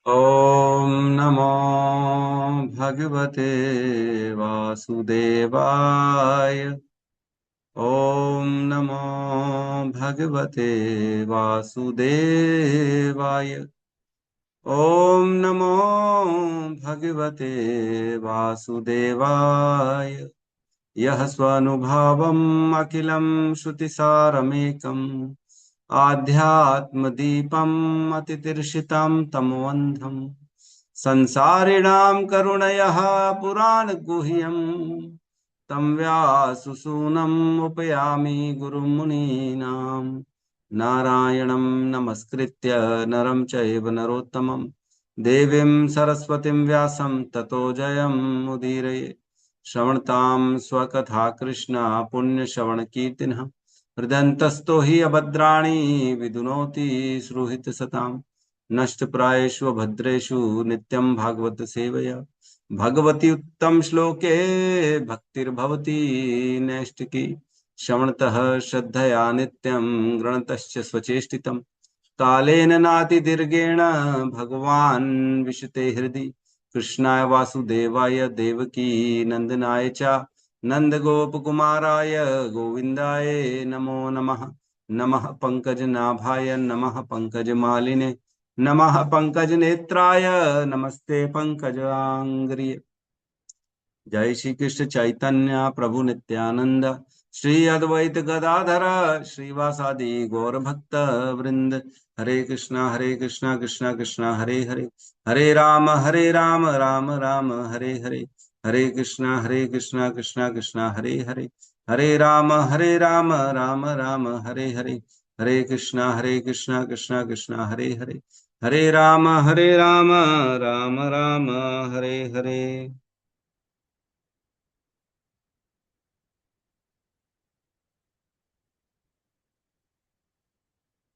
ॐ नमो भगवते वासुदेवाय। ॐ नमो भगवते वासुदेवाय। ॐ नमो भगवते वासुदेवाय। यः स्वनुभावम् अखिलं श्रुतिसारमेकम् आध्यात्मदीपम् अतितीर्षितं तमोऽन्धम् संसारिणां करुणयः पुराणगुह्यम् तं व्याससूनम् उपयामि गुरुमुनीनां। नारायणं नमस्कृत्य नरं चैव नरोत्तमं देवीं सरस्वतीं व्यासं ततो जयमुदीरये। श्रवणतां स्वकथा कृष्णा पुण्यश्रवणकीर्तिनः हृदयन्तस्थो हि अभद्राणि विदुनोति श्रुहितसताम्। नष्टप्रायेषु भद्रेषु नित्यं भागवत सेवया भगवती उत्तम श्लोके भक्तिर्भवती नैष्टिकी। श्रवणतः श्रद्धया नित्यं गृणतश्च स्वचेष्टितं कालेन नातिदीर्घेण भगवान् विशते हृदि। कृष्णाय वासुदेवाय देवकी नंदनाय च नंदगोपकुमाराय गोविन्दाय नमो नमः। नमः पंकजनाभाय नमः पंकजमालिने नमः पंकजनेत्राय नमस्ते पंकजांग्रिये। जय श्री कृष्ण चैतन्य प्रभु नित्यानंद श्री अद्वैत गदाधर श्रीवासादि गौर भक्त वृंद। हरे कृष्णा कृष्णा कृष्णा हरे हरे हरे राम राम राम हरे हरे। हरे कृष्णा कृष्णा कृष्णा हरे हरे हरे राम राम राम हरे हरे। हरे कृष्णा कृष्णा कृष्णा हरे हरे हरे राम राम राम हरे हरे।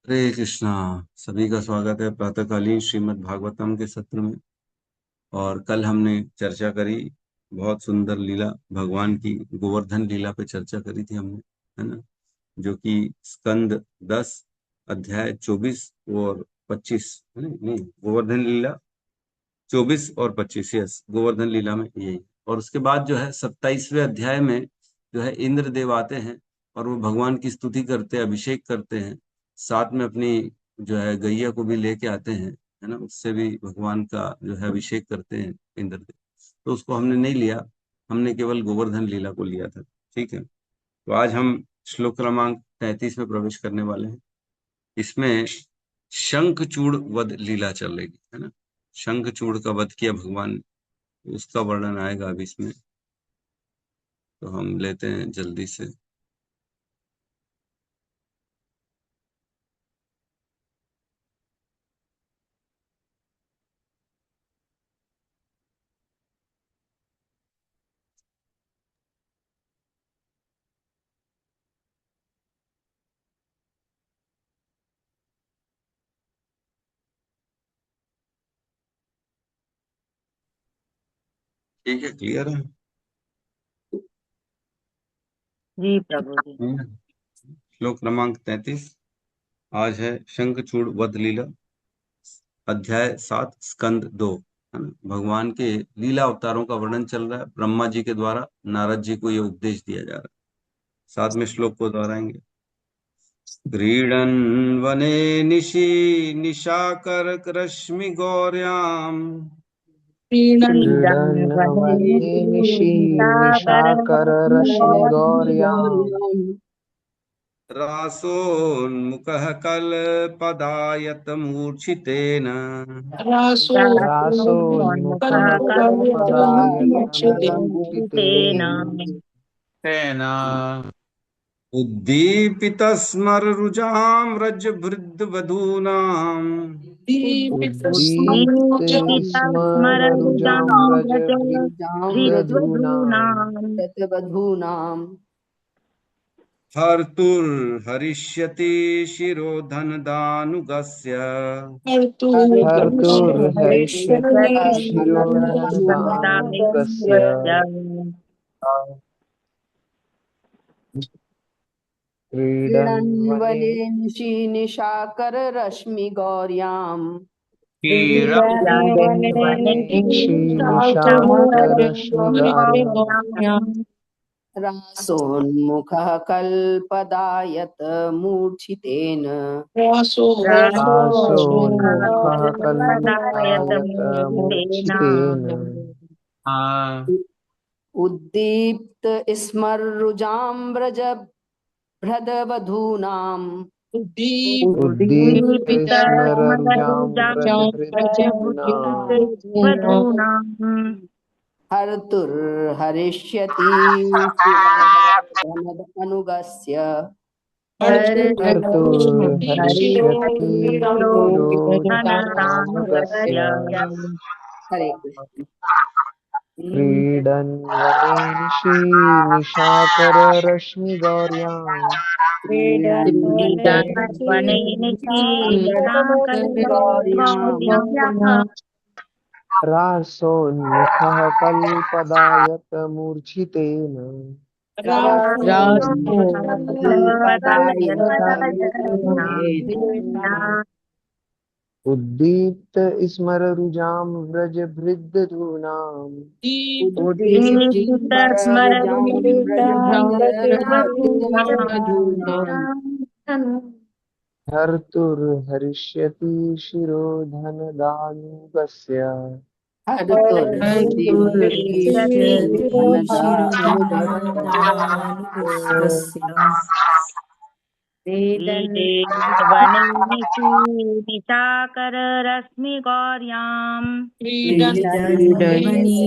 हरे कृष्णा। सभी का स्वागत है प्रातःकालीन श्रीमद् भागवतम के सत्र में। और कल हमने चर्चा करी, बहुत सुंदर लीला भगवान की गोवर्धन लीला पे चर्चा करी थी हमने, है ना। जो कि स्कंद 10 अध्याय 24 और 25 है ना, नहीं गोवर्धन लीला 24 और 25, यस गोवर्धन लीला में यही। और उसके बाद जो है 27वें अध्याय में जो है इंद्र देव आते हैं और वो भगवान की स्तुति करते हैं, अभिषेक करते हैं, साथ में अपनी जो है गैया को भी लेके आते हैं, है ना। उससे भी भगवान का जो है अभिषेक करते हैं इंद्र देव। तो उसको हमने नहीं लिया, हमने केवल गोवर्धन लीला को लिया था। ठीक है, तो आज हम श्लोक क्रमांक 33 में प्रवेश करने वाले हैं। इसमें शंखचूड़ वध लीला चल रही है ना। शंखचूड़ का वध किया भगवान ने, उसका वर्णन आएगा अभी इसमें। तो हम लेते हैं जल्दी से। ठीक है, क्लियर है। जी प्रभु जी। श्लोक क्रमांक 33 आज है शंखचूड़ वध लीला, अध्याय 7 स्कंद 2, है ना। भगवान के लीला अवतारों का वर्णन चल रहा है, ब्रह्मा जी के द्वारा नारद जी को ये उपदेश दिया जा रहा है। साथ में श्लोक को दोहराएंगे। क्रीडन् वने निशाकररश्मि गौर्याम् क्रीडन् क्रीडन् वने वने निशाकररश्मिगौर्याम् रासोन्मुखः कल्पदायतमूर्छितेन रासोन्मुखः कल्पदायतमुचितेन तेन उद्दीपितस्मररुजां रजवृद्धवधूनाम् उद्दीप्ते स्मररुजां रजवृद्धवधूनाम् वधूनाम् हर्तुर्हरिष्यति शिरोधनदानुगस्य हर्तुर्हरिष्यति शिरोधनदानुगस्य क्रीडन् वने क्रीडन्वने निशाकररश्मिगौर्याम् निशाकररश्मिगौर्याम् रासोन्मुखः कल्पदायत मूर्छितेन रासोन्मुखः कल्पदायत मूर्छितेन उद्दीप्त स्मरुजां व्रजभृदवधूनाम् उद्दीप्तस्मररुजां व्रजभृद्वधूनाम् हर्तुर्हरिष्यति अनुगस्य हर्तुर्हरिष्यति शिरोधनदानुगस्य हरे कृष्ण। क्रीडन् वने निशाकररश्मिगौर्याम् वने रासोन्मुखः कल्पदायत मूर्छितेन उद्दीप्त स्मररुजां व्रजभृद्वधूनाम् हर्तुर्हरिष्यति शिरोधनदानुगस्य वने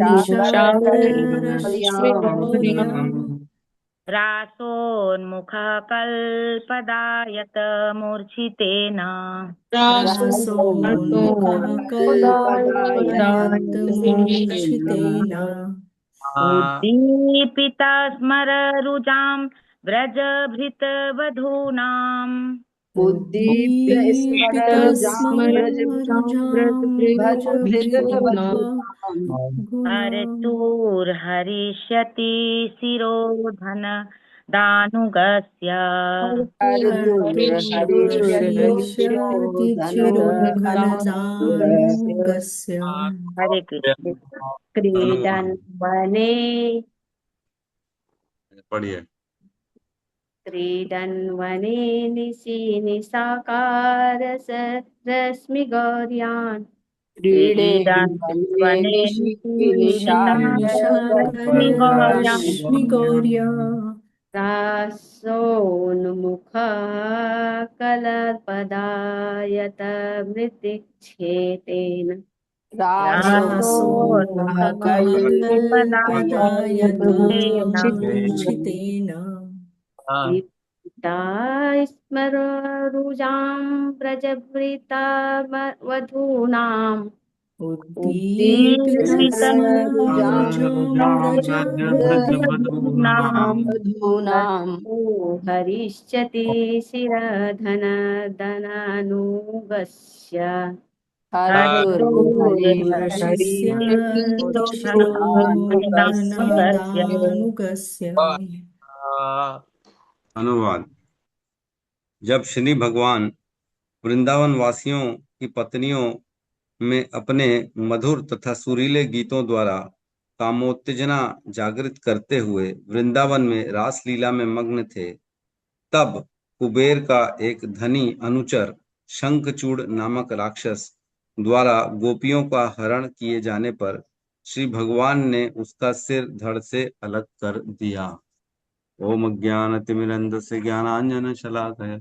निशाकररश्मिगौर्याम् रासोन्मुखः कल्पदायत मूर्छितेन उद्दीपिता स्मररुजां व्रजभृतवधूनाम् हर्तुर्हरिष्यति शिरोधन दानुगस्य हरे कृष्ण। क्रीडन् वने पढ़िए। क्रीडन् वने निशाकाररश्मिगौर्यान् क्रीडन् वने रासोन्मुखः कलपदायत मृतिक्षेतेन दीप्ता स्मरुजां व्रजभृता वधूनाम् वधूनाम् हरिष्यति शिरधनदनानुगस्य अनुवाद। जब श्री भगवान वृंदावन वासियों की पत्नियों में अपने मधुर तथा सुरीले गीतों द्वारा कामोत्तेजना जागृत करते हुए वृंदावन में रास लीला में मग्न थे, तब कुबेर का एक धनी अनुचर शंखचूड़ नामक राक्षस द्वारा गोपियों का हरण किए जाने पर श्री भगवान ने उसका सिर धड़ से अलग कर दिया। ओम अज्ञानतिमिरन्धस्य ज्ञानाञ्जनशलाकया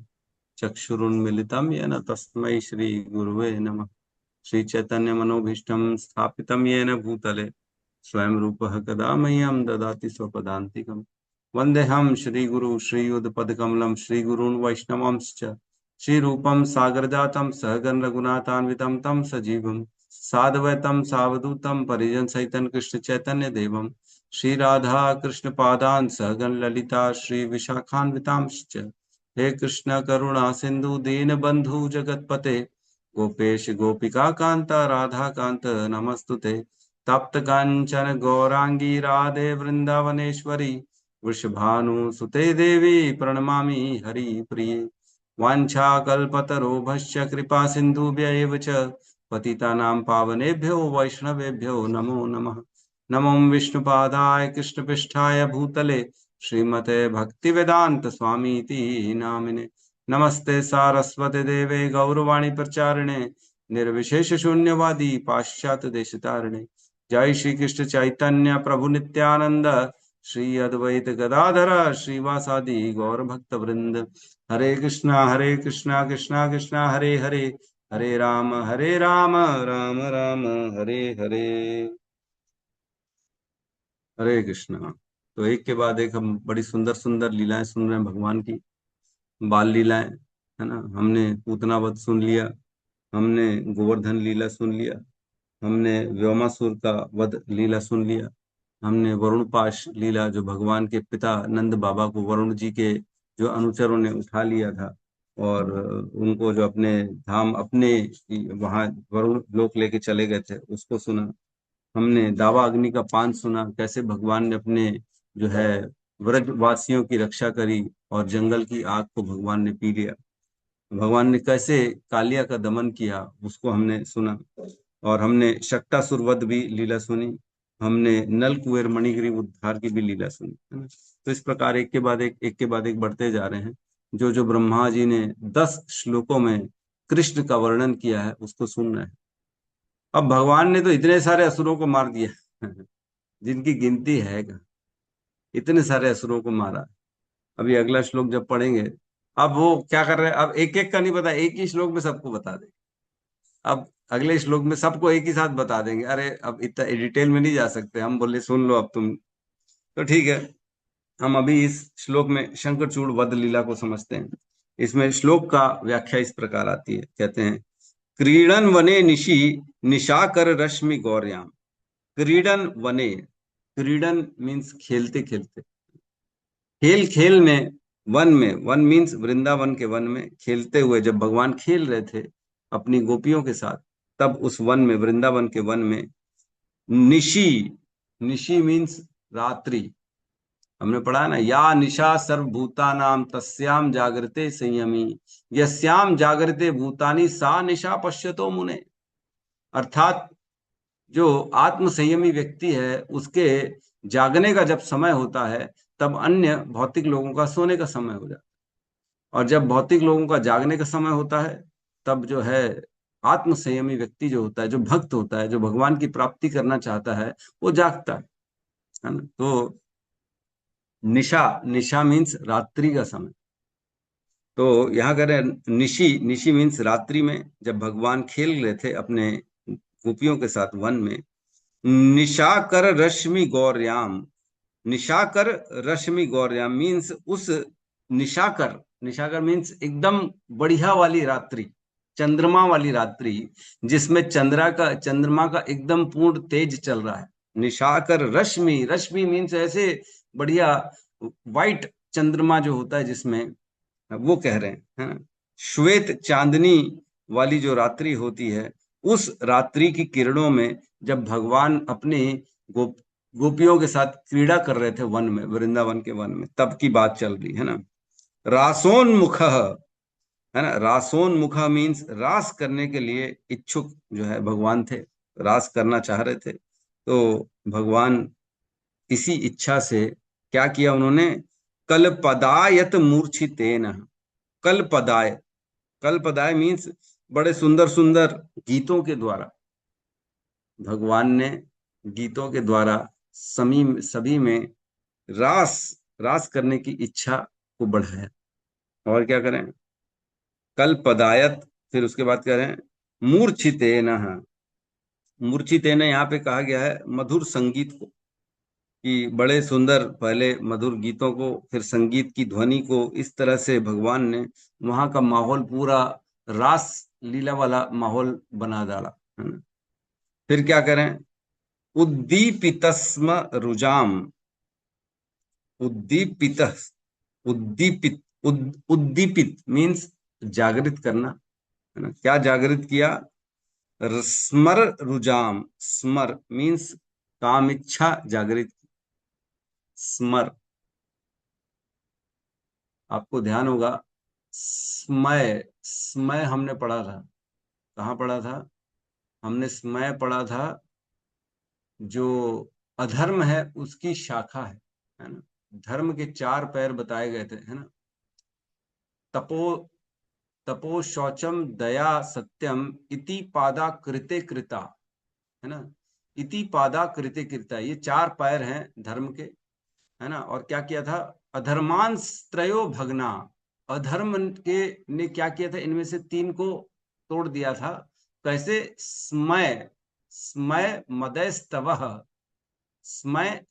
चक्षुरुन्मिलितं येन तस्मै श्री गुरुवे नमः। श्री चैतन्य मनोभीष्टं स्थापितं येन भूतले स्वयं रूपः कदा मह्यं ददाति स्वपदान्तिकम्। वन्देऽहं श्रीगुरु श्रीयुतपदकमलं श्रीगुरून् वैष्णवांश्च श्रीरूपं सागरजातं सहगण रघुनाथान्वितं तं सजीवं साद्वैतं सावधूतं परिजनसहितं कृष्ण चैतन्य देवं श्री राधा कृष्ण पादान् सहगण ललिता श्री विशाखान्वितांश्च। हे कृष्ण करुणा सिंधु दीन बंधु जगतपते गोपेश गोपिका कांता राधा कांत नमस्तुते। तप्त कांचन गौरांगी राधे वृंदावनेश्वरी वृषभानुसुते देवी प्रणमामि हरि प्रिये। वाञ्छाकल्पतरुभ्यश्च कृपा सिन्धुभ्यैव च पतितानां पावनेभ्यो वैष्णवेभ्यो नमो नमः। नमो विष्णुपादाय कृष्णपृष्ठाय भूतले श्रीमते भक्तिवेदांत स्वामीति नामिने। नमस्ते सारस्वते देवे गौरवाणी प्रचारिणे निर्विशेष शून्यवादी पाश्चात्य देशतारिणे। जय श्री कृष्ण चैतन्य प्रभु नित्यानंद श्री अद्वैत गदाधर श्रीवासादि गौर भक्त वृंद। हरे कृष्णा कृष्णा कृष्णा हरे हरे, हरे राम राम राम हरे हरे। हरे कृष्णा। तो एक के बाद एक हम बड़ी सुंदर सुंदर लीलाएं सुन रहे हैं भगवान की, बाल लीलाएं, है ना। हमने पूतना वध सुन लिया, हमने गोवर्धन लीला सुन लिया, हमने व्योमासुर का वध लीला सुन लिया, हमने वरुण पाश लीला, जो भगवान के पिता नंद बाबा को वरुण जी के जो अनुचरों ने उठा लिया था और उनको जो अपने धाम अपने वहां वरुण लोक लेके चले गए थे, उसको सुना। हमने दावा अग्नि का पान सुना, कैसे भगवान ने अपने जो है व्रजवासियों की रक्षा करी और जंगल की आग को भगवान ने पी लिया। भगवान ने कैसे कालिया का दमन किया, उसको हमने सुना। और हमने शक्टासुर वध भी लीला सुनी, हमने नल कुबेर मणिग्रीव उद्धार की भी लीला सुनी, है ना। तो इस प्रकार एक के बाद एक बढ़ते जा रहे हैं। जो जो ब्रह्मा जी ने 10 श्लोकों में कृष्ण का वर्णन किया है उसको सुन रहे हैं। अब भगवान ने तो इतने सारे असुरों को मार दिया जिनकी गिनती है क्या। इतने सारे असुरों को मारा। अभी अगला श्लोक जब पढ़ेंगे, अब वो क्या कर रहे हैं, अब एक एक का नहीं पता, एक ही श्लोक में सबको बता देंगे। अब अगले श्लोक में सबको एक ही साथ बता देंगे। अरे अब इतना डिटेल में नहीं जा सकते, हम बोले सुन लो अब तुम। तो ठीक है, हम अभी इस श्लोक में शंखचूड़ वध लीला को समझते हैं। इसमें श्लोक का व्याख्या इस प्रकार आती है, कहते हैं क्रीडन वने निशि निशाकर रश्मि गौर्याम। क्रीडन वने, क्रीडन मीन्स खेलते खेलते, खेल खेल में, वन में, वन मीन्स वृंदावन के वन में खेलते हुए, जब भगवान खेल रहे थे अपनी गोपियों के साथ, तब उस वन में, वृंदावन के वन में, निशी, निशी मीन्स रात्रि। हमने पढ़ा है ना, या निशा सर्वभूतानाम तस्याम जागृते संयमी यस्याम जागृते भूतानि सा निशा पश्यतो मुने। अर्थात जो आत्म संयमी व्यक्ति है, उसके जागने का जब समय होता है तब अन्य भौतिक लोगों का सोने का समय हो जाता है, और जब भौतिक लोगों का जागने का समय होता है तब जो है आत्म संयमी व्यक्ति जो होता है, जो भक्त होता है, जो भगवान की प्राप्ति करना चाहता है, वो जागता है ना। तो निशा, निशा मीन्स रात्रि का समय। तो यहाँ कह रहे हैं निशी, निशी मीन्स रात्रि में, जब भगवान खेल रहे थे अपने गोपियों के साथ वन में। निशाकर रश्मि गौर्याम, निशाकर रश्मि गौर्याम मीन्स उस निशाकर, निशाकर मीन्स एकदम बढ़िया वाली रात्रि, चंद्रमा वाली रात्रि, जिसमें चंद्रमा का एकदम पूर्ण तेज चल रहा है। निशाकर रश्मि, रश्मि मीन्स ऐसे बढ़िया वाइट चंद्रमा जो होता है जिसमें, वो कह रहे हैं, है ना। श्वेत चांदनी वाली जो रात्रि होती है, उस रात्रि की किरणों में जब भगवान अपनी गोपियों के साथ क्रीड़ा कर रहे थे वन में, वृंदावन के वन में, तब की बात चल रही है ना। रासोन्मुख, है ना। रासोन्मुख मीन्स रास करने के लिए इच्छुक जो है भगवान थे, रास करना चाह रहे थे। तो भगवान इसी इच्छा से क्या किया उन्होंने, कल्पदायत मूर्छितेन। कल्पदाय, कल्पदाय मीन्स बड़े सुंदर सुंदर गीतों के द्वारा भगवान ने, गीतों के द्वारा सभी में रास, रास करने की इच्छा को बढ़ाया। और क्या करें, कल्पदायत, फिर उसके बाद कह रहे हैं मूर्छितेन। मूर्छितेन यहाँ पे कहा गया है मधुर संगीत को, कि बड़े सुंदर पहले मधुर गीतों को, फिर संगीत की ध्वनि को, इस तरह से भगवान ने वहां का माहौल पूरा रास लीला वाला माहौल बना डाला, है ना। फिर क्या करें, उद्दीपितस्म रुजाम, उद्दीपित, उद्दीपित, उद्दीपित मीन्स जागृत करना, है ना। क्या जागृत किया, स्मर रुजाम, स्मर मीन्स काम इच्छा जागृत, स्मर। आपको ध्यान होगा स्मय, स्मय हमने पढ़ा था, कहाँ पढ़ा था हमने? स्मय पढ़ा था, जो अधर्म है उसकी शाखा है ना। धर्म के 4 पैर बताए गए थे, है ना। तपो तपो शौचम दया सत्यम इति पादा कृते कृता, है ना। इति पादा कृते कृता, ये 4 पैर हैं धर्म के, है ना। और क्या किया था? अधर्मांस त्रयो भगना, अधर्म के ने क्या किया था? इनमें से 3 को तोड़ दिया था। कैसे? स्मय, स्मय मदयस्तवः, स्मय,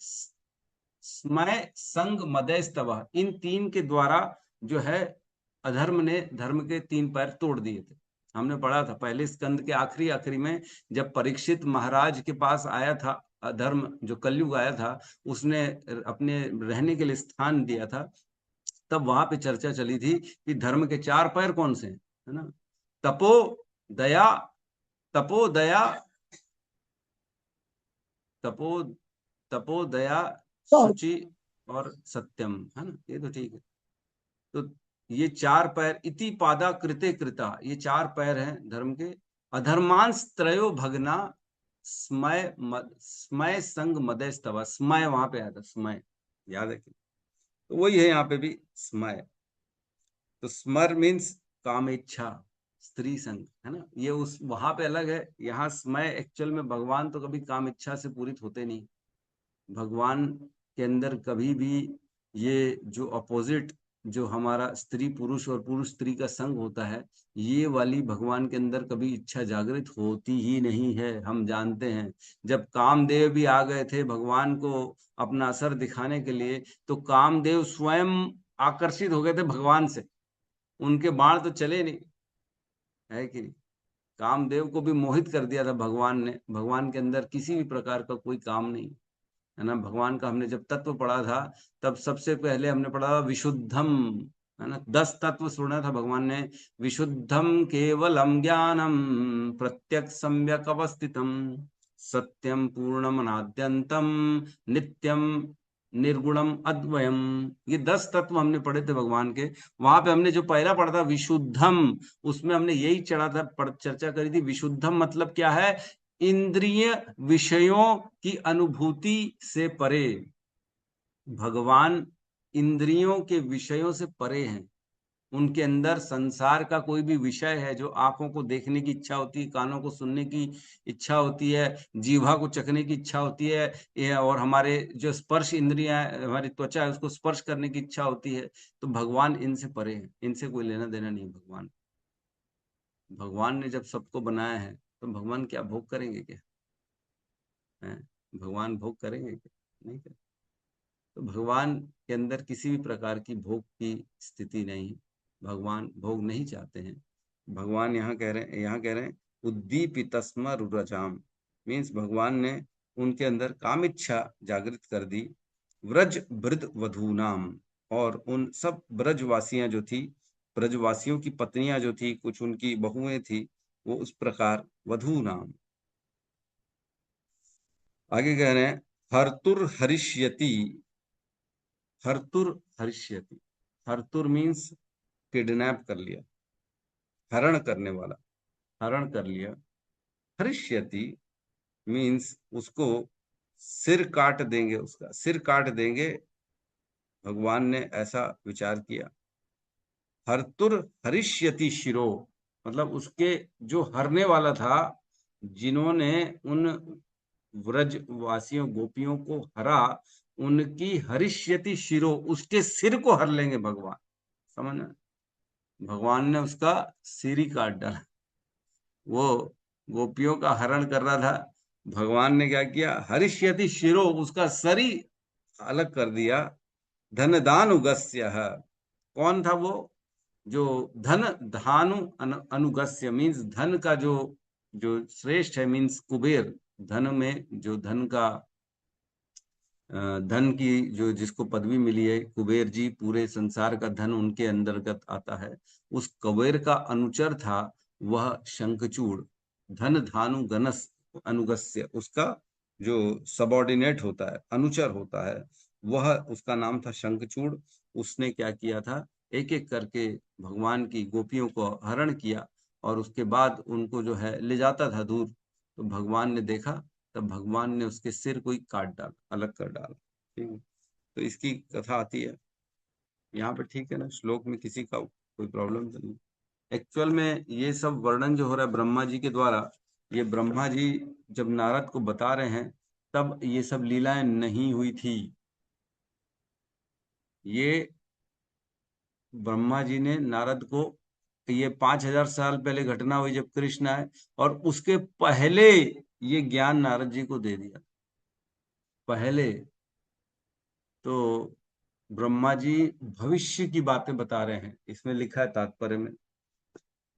स्मय संग मदयस्तवः, इन 3 के द्वारा जो है अधर्म ने धर्म के 3 पैर तोड़ दिए थे। हमने पढ़ा था पहले स्कंद के आखिरी आखिरी में, जब परीक्षित महाराज के पास आया था अधर्म, जो कलयुग आया था, उसने अपने रहने के लिए स्थान दिया था, तब वहां पे चर्चा चली थी कि धर्म के 4 पैर कौन से हैं, है ना। तपो दया, तपो दया, तपो तपो दया शुचि और सत्यम, है ना। ये तो ठीक है। तो ये 4 पैर, इति पादा कृते कृता, ये 4 पैर हैं धर्म के। अधर्मांश त्रयो भगना, स्मय स्मय संग मदय स्तवा, स्मय वहां पे आया था, स्मय याद है कि? तो वही है यहाँ पे भी स्मय। तो स्मर मीन्स काम इच्छा, स्त्री संग, है ना। ये उस वहां पे अलग है, यहाँ स्मय एक्चुअल में भगवान तो कभी काम इच्छा से पूरित होते नहीं। भगवान के अंदर कभी भी ये जो अपोजिट, जो हमारा स्त्री पुरुष और पुरुष स्त्री का संग होता है, ये वाली भगवान के अंदर कभी इच्छा जागृत होती ही नहीं है। हम जानते हैं जब कामदेव भी आ गए थे भगवान को अपना असर दिखाने के लिए, तो कामदेव स्वयं आकर्षित हो गए थे भगवान से, उनके बाण तो चले नहीं, है कि नहीं। कामदेव को भी मोहित कर दिया था भगवान ने, भगवान के अंदर किसी भी प्रकार का कोई काम नहीं, है ना। भगवान का हमने जब तत्व पढ़ा था, तब सबसे पहले हमने पढ़ा विशुद्धम, है ना। 10 तत्व सुना था भगवान ने। विशुद्धम केवलम ज्ञानम प्रत्यक्ष सम्यक अवस्थितम सत्यम पूर्णम अनाद्यंतम नित्यम निर्गुणम अद्वयम, ये 10 तत्व हमने पढ़े थे भगवान के। वहां पे हमने जो पहला पढ़ा था विशुद्धम, उसमें हमने यही चढ़ा था, चर्चा करी थी। विशुद्धम मतलब क्या है? इंद्रिय विषयों की अनुभूति से परे। भगवान इंद्रियों के विषयों से परे हैं। उनके अंदर संसार का कोई भी विषय है जो आंखों को देखने की इच्छा होती है, कानों को सुनने की इच्छा होती है, जीवा को चखने की इच्छा होती है, और हमारे जो स्पर्श इंद्रियां, हमारी त्वचा है, उसको स्पर्श करने की इच्छा होती है, तो भगवान इनसे परे हैं, इनसे कोई लेना देना नहीं। भगवान ने जब सबको बनाया है, तो भगवान क्या भोग करेंगे क्या? है भगवान भोग करेंगे क्या? नहीं करेंगे। तो भगवान के अंदर किसी भी प्रकार की भोग की स्थिति नहीं, भगवान भोग नहीं चाहते हैं। भगवान यहाँ कह रहे हैं उद्दीपितस्म रुरजाम, मीन्स भगवान ने उनके अंदर काम इच्छा जागृत कर दी। व्रज वृद्ध वधूनाम, और उन सब ब्रजवासियां जो थी, ब्रजवासियों की पत्नियां जो थी, कुछ उनकी बहुएं थी, वो उस प्रकार वधू नाम। आगे कह रहे हैं हर्तुर हरिष्यति, हर्तुर हरिष्यति, हर्तुर मीन्स किडनैप कर लिया, हरण करने वाला, हरण कर लिया। हरिष्यति मीन्स उसको सिर काट देंगे, उसका सिर काट देंगे, भगवान ने ऐसा विचार किया। हर्तुर हरिष्यति शिरो, मतलब उसके जो हरने वाला था, जिन्होंने उन व्रजवासियों गोपियों को हरा, उनकी हरिष्यति शिरो, उसके सिर को हर लेंगे भगवान, समझना। भगवान ने उसका सिर ही काट डाला। वो गोपियों का हरण कर रहा था, भगवान ने क्या किया? हरिष्यति शिरो, उसका सर ही अलग कर दिया। धन दानुगस्य, कौन था वो? जो धन धानु अनुगस्य मीन्स धन का जो जो श्रेष्ठ है, मीन्स कुबेर। धन में जो धन का धन की जो जिसको पदवी मिली है कुबेर जी, पूरे संसार का धन उनके अंतर्गत आता है। उस कुबेर का अनुचर था वह शंखचूड़, धन धानु गणस अनुगस्य, उसका जो सबॉर्डिनेट होता है, अनुचर होता है, वह उसका नाम था शंखचूड़। उसने क्या किया था? एक एक करके भगवान की गोपियों को हरण किया और उसके बाद उनको जो है ले जाता था दूर। तो भगवान ने देखा, तब भगवान ने उसके सिर को ही काट डाला, अलग कर डाला। ठीक है, तो इसकी कथा आती है यहाँ पे। ठीक है ना, श्लोक में किसी का कोई प्रॉब्लम तो नहीं। एक्चुअल में ये सब वर्णन जो हो रहा है ब्रह्मा जी के द्वारा, ये ब्रह्मा जी जब नारद को बता रहे हैं तब ये सब लीलाएं नहीं हुई थी। ये ब्रह्मा जी ने नारद को, ये 5000 साल पहले घटना हुई जब कृष्ण आए, और उसके पहले ये ज्ञान नारद जी को दे दिया पहले। तो ब्रह्मा जी भविष्य की बातें बता रहे हैं, इसमें लिखा है तात्पर्य में,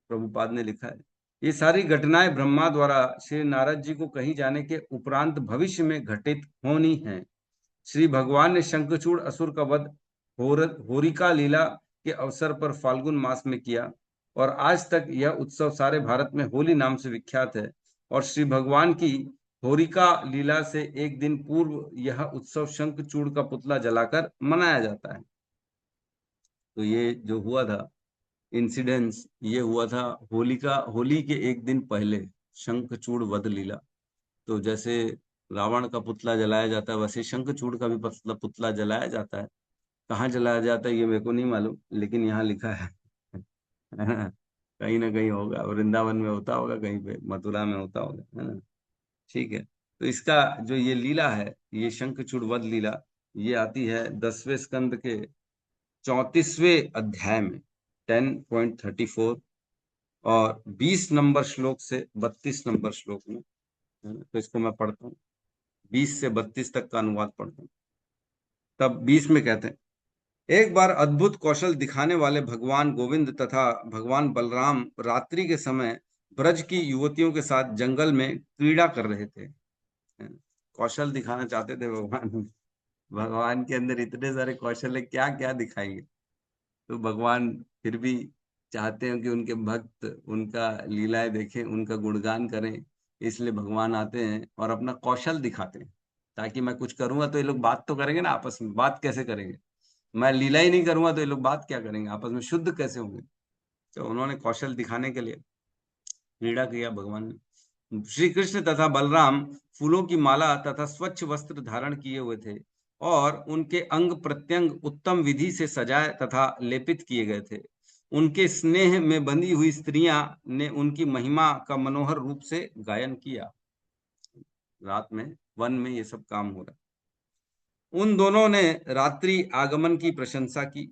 प्रभुपाद ने लिखा है ये सारी घटनाएं ब्रह्मा द्वारा श्री नारद जी को कही जाने के उपरांत भविष्य में घटित होनी है। श्री भगवान ने शंखचूड़ असुर का वध होरिका लीला के अवसर पर फाल्गुन मास में किया, और आज तक यह उत्सव सारे भारत में होली नाम से विख्यात है। और श्री भगवान की होरिका लीला से एक दिन पूर्व यह उत्सव शंखचूड़ का पुतला जलाकर मनाया जाता है। तो ये जो हुआ था इंसिडेंस, ये हुआ था होली के एक दिन पहले, शंखचूड़ वध लीला। तो जैसे रावण का पुतला जलाया जाता है, वैसे शंखचूड़ का भी पुतला जलाया जाता है। कहाँ जलाया जाता है ये मेरे को नहीं मालूम, लेकिन यहाँ लिखा है कहीं ना कहीं होगा, वृंदावन में होता होगा, कहीं पे मथुरा में होता होगा, है ना। ठीक है, तो इसका जो ये लीला है, ये शंखचूड़ वध लीला, ये आती है 10वें स्कंद के 34वें अध्याय में 10.34, और 20 नंबर श्लोक से 32 नंबर श्लोक में, है ना? तो इसको मैं पढ़ता हूँ, 20 से 32 तक का अनुवाद पढ़ता हूँ। तब 20 में कहते हैं, एक बार अद्भुत कौशल दिखाने वाले भगवान गोविंद तथा भगवान बलराम रात्रि के समय ब्रज की युवतियों के साथ जंगल में क्रीड़ा कर रहे थे। कौशल दिखाना चाहते थे भगवान। भगवान के अंदर इतने सारे कौशल है, क्या क्या दिखाएंगे। तो भगवान फिर भी चाहते हैं कि उनके भक्त उनका लीलाएं देखें, उनका गुणगान करें, इसलिए भगवान आते हैं और अपना कौशल दिखाते हैं, ताकि मैं कुछ करूंगा तो ये लोग बात तो करेंगे ना आपस में। बात कैसे करेंगे, मैं लीला ही नहीं करूंगा तो ये लोग बात क्या करेंगे आपस में, शुद्ध कैसे होंगे। तो उन्होंने कौशल दिखाने के लिए क्रीड़ा किया भगवान ने। श्री कृष्ण तथा बलराम फूलों की माला तथा स्वच्छ वस्त्र धारण किए हुए थे, और उनके अंग प्रत्यंग उत्तम विधि से सजाए तथा लेपित किए गए थे। उनके स्नेह में बंधी हुई स्त्रियां ने उनकी महिमा का मनोहर रूप से गायन किया। रात में वन में ये सब काम हो रहा। उन दोनों ने रात्रि आगमन की प्रशंसा की,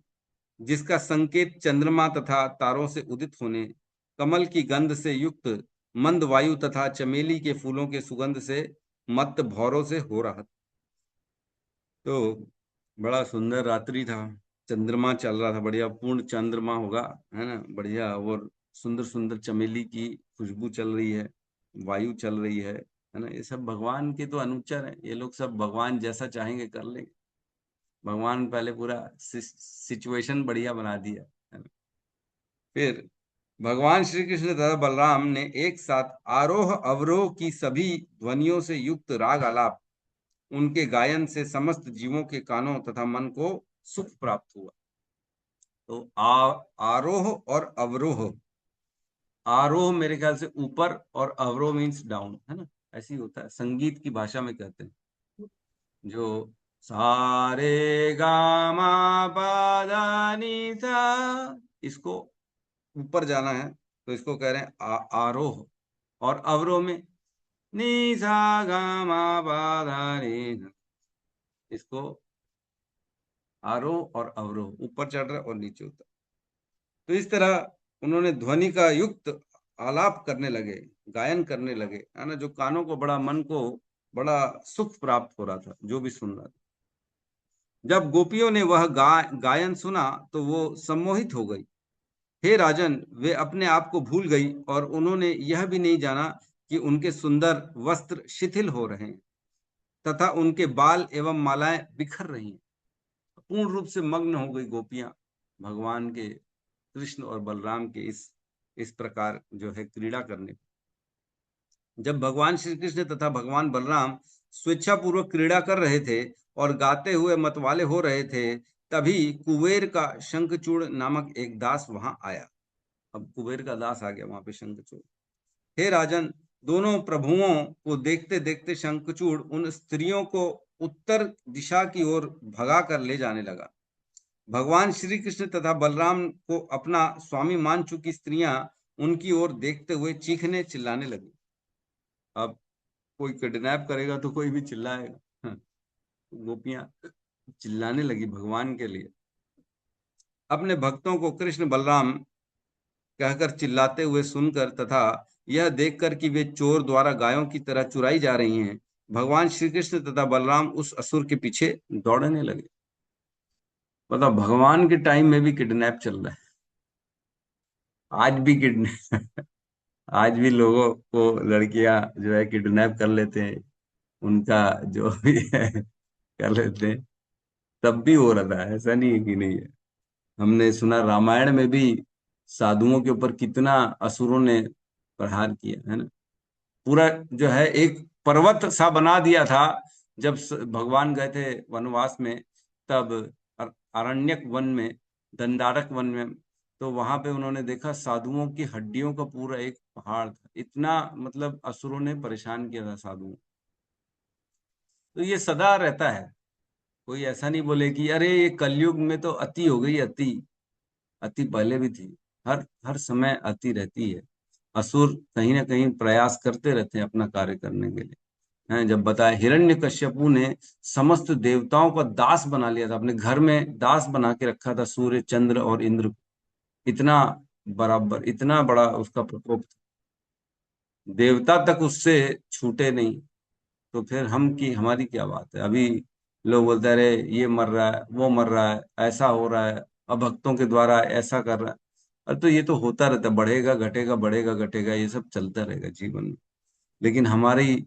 जिसका संकेत चंद्रमा तथा तारों से उदित होने, कमल की गंध से युक्त मंद वायु तथा चमेली के फूलों के सुगंध से मत भौरों से हो रहा था। तो बड़ा सुंदर रात्रि था, चंद्रमा चल रहा था, बढ़िया पूर्ण चंद्रमा होगा, है ना, बढ़िया। और सुंदर सुंदर चमेली की खुशबू चल रही है, वायु चल रही है ना। ये सब भगवान के तो अनुचर है, ये लोग सब भगवान जैसा चाहेंगे कर लेंगे। भगवान पहले पूरा सिचुएशन बढ़िया बना दिया, है ना। फिर भगवान श्री कृष्ण तथा बलराम ने एक साथ आरोह अवरोह की सभी ध्वनियों से युक्त राग आलाप, उनके गायन से समस्त जीवों के कानों तथा मन को सुख प्राप्त हुआ। तो आरोह और अवरोह, आरोह मेरे ख्याल से ऊपर और अवरोह मीन्स डाउन, है ना, ऐसी होता है संगीत की भाषा में कहते हैं। जो सारे गामा पा नी सा, इसको ऊपर जाना है तो इसको कह रहे हैं आरोह। और अवरोह में नी सा गा मा पा धा नी, इसको आरोह और अवरोह, ऊपर चढ़ रहा है और नीचे उतर। तो इस तरह उन्होंने ध्वनि का युक्त आलाप करने लगे, गायन करने लगे, है ना, जो कानों को बड़ा, मन को बड़ा सुख प्राप्त हो रहा था जो भी सुन रहा था। जब गोपियों ने वह गायन सुना तो वो सम्मोहित हो गई। हे राजन, वे अपने आप को भूल गई और उन्होंने यह भी नहीं जाना कि उनके सुंदर वस्त्र शिथिल हो रहे हैं तथा उनके बाल एवं मालाएं बिखर रही हैं। पूर्ण रूप से मग्न हो गई गोपियां भगवान के, कृष्ण और बलराम के इस प्रकार जो है क्रीड़ा करने। जब भगवान श्री कृष्ण तथा भगवान बलराम स्वेच्छापूर्वक क्रीड़ा कर रहे थे और गाते हुए मतवाले हो रहे थे, तभी कुबेर का शंखचूड़ नामक एक दास वहां आया। अब कुबेर का दास आ गया वहां पे शंखचूड़। हे राजन, दोनों प्रभुओं को देखते देखते शंखचूड़ उन स्त्रियों को उत्तर दिशा की ओर भगा कर ले जाने लगा। भगवान श्री कृष्ण तथा बलराम को अपना स्वामी मान चुकी स्त्रियां उनकी ओर देखते हुए चीखने चिल्लाने लगी। अब कोई किडनैप करेगा तो कोई भी चिल्लाएगा। गोपियां चिल्लाने लगी भगवान के लिए। अपने भक्तों को कृष्ण बलराम कहकर चिल्लाते हुए सुनकर तथा यह देखकर कि वे चोर द्वारा गायों की तरह चुराई जा रही हैं, भगवान श्री कृष्ण तथा बलराम उस असुर के पीछे दौड़ने लगे। मतलब भगवान के टाइम में भी किडनैप चल रहा है। आज भी किडनैप आज भी लोगों को लड़कियां जो है किडनैप कर लेते हैं, उनका जो भी है कर लेते हैं। तब भी हो रहा है, ऐसा नहीं है कि नहीं है। हमने सुना रामायण में भी साधुओं के ऊपर कितना असुरों ने प्रहार किया है ना। पूरा जो है एक पर्वत सा बना दिया था। जब भगवान गए थे वनवास में, तब अरण्यक वन में, दंडारक वन में, तो वहां पे उन्होंने देखा साधुओं की हड्डियों का पूरा एक पहाड़ था। इतना मतलब असुरों ने परेशान किया था साधुओं। तो ये सदा रहता है। कोई ऐसा नहीं बोले कि अरे ये कलयुग में तो अति हो गई। अति अति पहले भी थी। हर हर समय अति रहती है। असुर कहीं ना कहीं प्रयास करते रहते हैं अपना कार्य करने के लिए। हैं, जब बताया हिरण्यकश्यपु ने समस्त देवताओं का दास बना लिया था, अपने घर में दास बना के रखा था, सूर्य चंद्र और इंद्र। इतना बराबर, इतना बड़ा उसका प्रकोप था। देवता तक उससे छूटे नहीं। तो फिर हम की हमारी क्या बात है। अभी लोग बोलते हैं अरे ये मर रहा है, वो मर रहा है, ऐसा हो रहा है, अब भक्तों के द्वारा ऐसा कर रहा है। अरे तो ये तो होता रहता है, बढ़ेगा घटेगा, बढ़ेगा घटेगा, ये सब चलता रहेगा जीवन में। लेकिन हमारी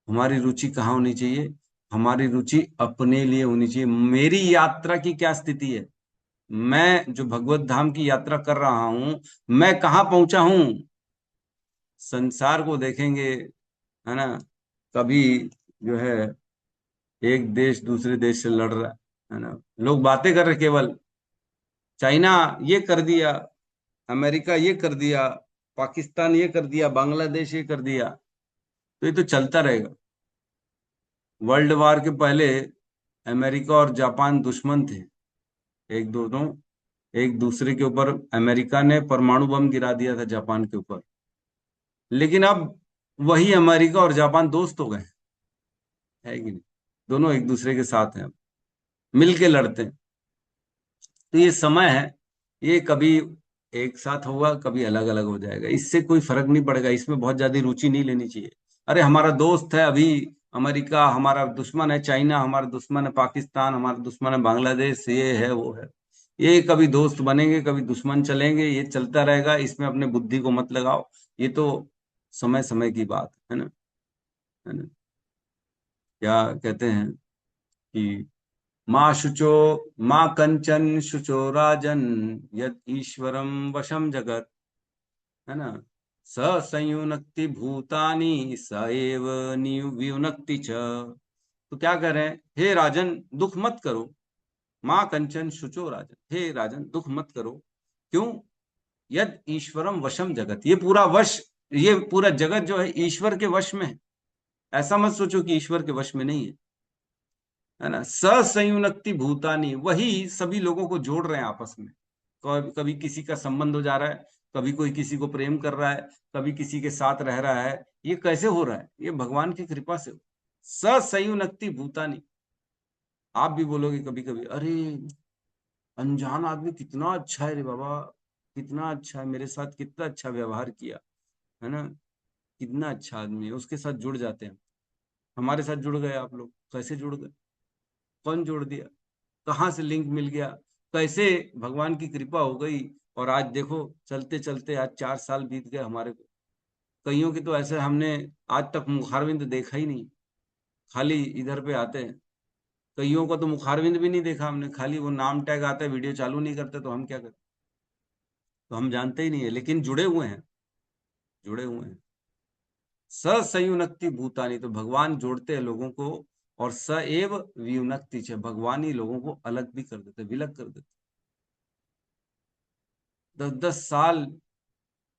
हमारी रुचि कहाँ होनी चाहिए? हमारी रुचि अपने लिए होनी चाहिए। मेरी यात्रा की क्या स्थिति है? मैं जो भगवत धाम की यात्रा कर रहा हूं, मैं कहाँ पहुंचा हूं? संसार को देखेंगे, है ना। कभी जो है एक देश दूसरे देश से लड़ रहा है ना, लोग बातें कर रहे केवल, चाइना ये कर दिया, अमेरिका ये कर दिया, पाकिस्तान ये कर दिया, बांग्लादेश ये कर दिया। तो ये तो चलता रहेगा। वर्ल्ड वार के पहले अमेरिका और जापान दुश्मन थे, एक दोनों एक दूसरे के ऊपर। अमेरिका ने परमाणु बम गिरा दिया था जापान के ऊपर। लेकिन अब वही अमेरिका और जापान दोस्त हो गए, है कि नहीं? दोनों एक दूसरे के साथ हैं, मिल के लड़ते हैं। तो ये समय है, ये कभी एक साथ होगा, कभी अलग अलग हो जाएगा। इससे कोई फर्क नहीं पड़ेगा। इसमें बहुत ज्यादा रुचि नहीं लेनी चाहिए। अरे हमारा दोस्त है अभी अमेरिका, हमारा दुश्मन है चाइना, हमारा दुश्मन है पाकिस्तान, हमारा दुश्मन है बांग्लादेश, ये है वो है। ये कभी दोस्त बनेंगे, कभी दुश्मन चलेंगे, ये चलता रहेगा। इसमें अपने बुद्धि को मत लगाओ। ये तो समय समय की बात है ना। है ना। क्या कहते हैं कि माँ शुचो, माँ कंचन शुचो राजन, यद ईश्वरम वशम जगत, है ना। स संयुनक्ति भूतानि स एव वियुनक्ति च। तो क्या कह रहे हैं? हे राजन, दुख मत करो। माँ कंचन शुचो राजन, हे राजन दुख मत करो। क्यों? यद ईश्वरम वशम जगत, ये पूरा वश, ये पूरा जगत जो है ईश्वर के वश में है। ऐसा मत सोचो कि ईश्वर के वश में नहीं है। है ना। संयुनक्ति भूतानी, वही सभी लोगों को जोड़ रहे हैं आपस में। कभी किसी का संबंध हो जा रहा है, कभी कोई किसी को प्रेम कर रहा है, कभी किसी के साथ रह रहा है। ये कैसे हो रहा है? ये भगवान की कृपा से। संयुनक्ति भूतानी। आप भी बोलोगे कभी कभी, अरे अनजान आदमी कितना अच्छा है रे बाबा, कितना अच्छा है, मेरे साथ कितना अच्छा व्यवहार किया, है ना, कितना अच्छा आदमी है, उसके साथ जुड़ जाते हैं। हमारे साथ जुड़ गए आप लोग, कैसे जुड़ गए? कौन जोड़ दिया? कहाँ से लिंक मिल गया? कैसे भगवान की कृपा हो गई? और आज देखो चलते चलते आज 4 साल बीत गए हमारे को। कईयों के तो ऐसे हमने आज तक मुखारविंद देखा ही नहीं, खाली इधर पे आते हैं। कईयों को तो मुखारविंद भी नहीं देखा हमने, खाली वो नाम टैग आता है, वीडियो चालू नहीं करते तो हम क्या करते? तो हम जानते ही नहीं है, लेकिन जुड़े हुए हैं, जुड़े हुए हैं। संयुनक्ति भूतानी, तो भगवान जोड़ते हैं लोगों को और स एव वियुनक्ति च, भगवान ही लोगों को अलग भी कर देते, विलग कर देते। 10-10 साल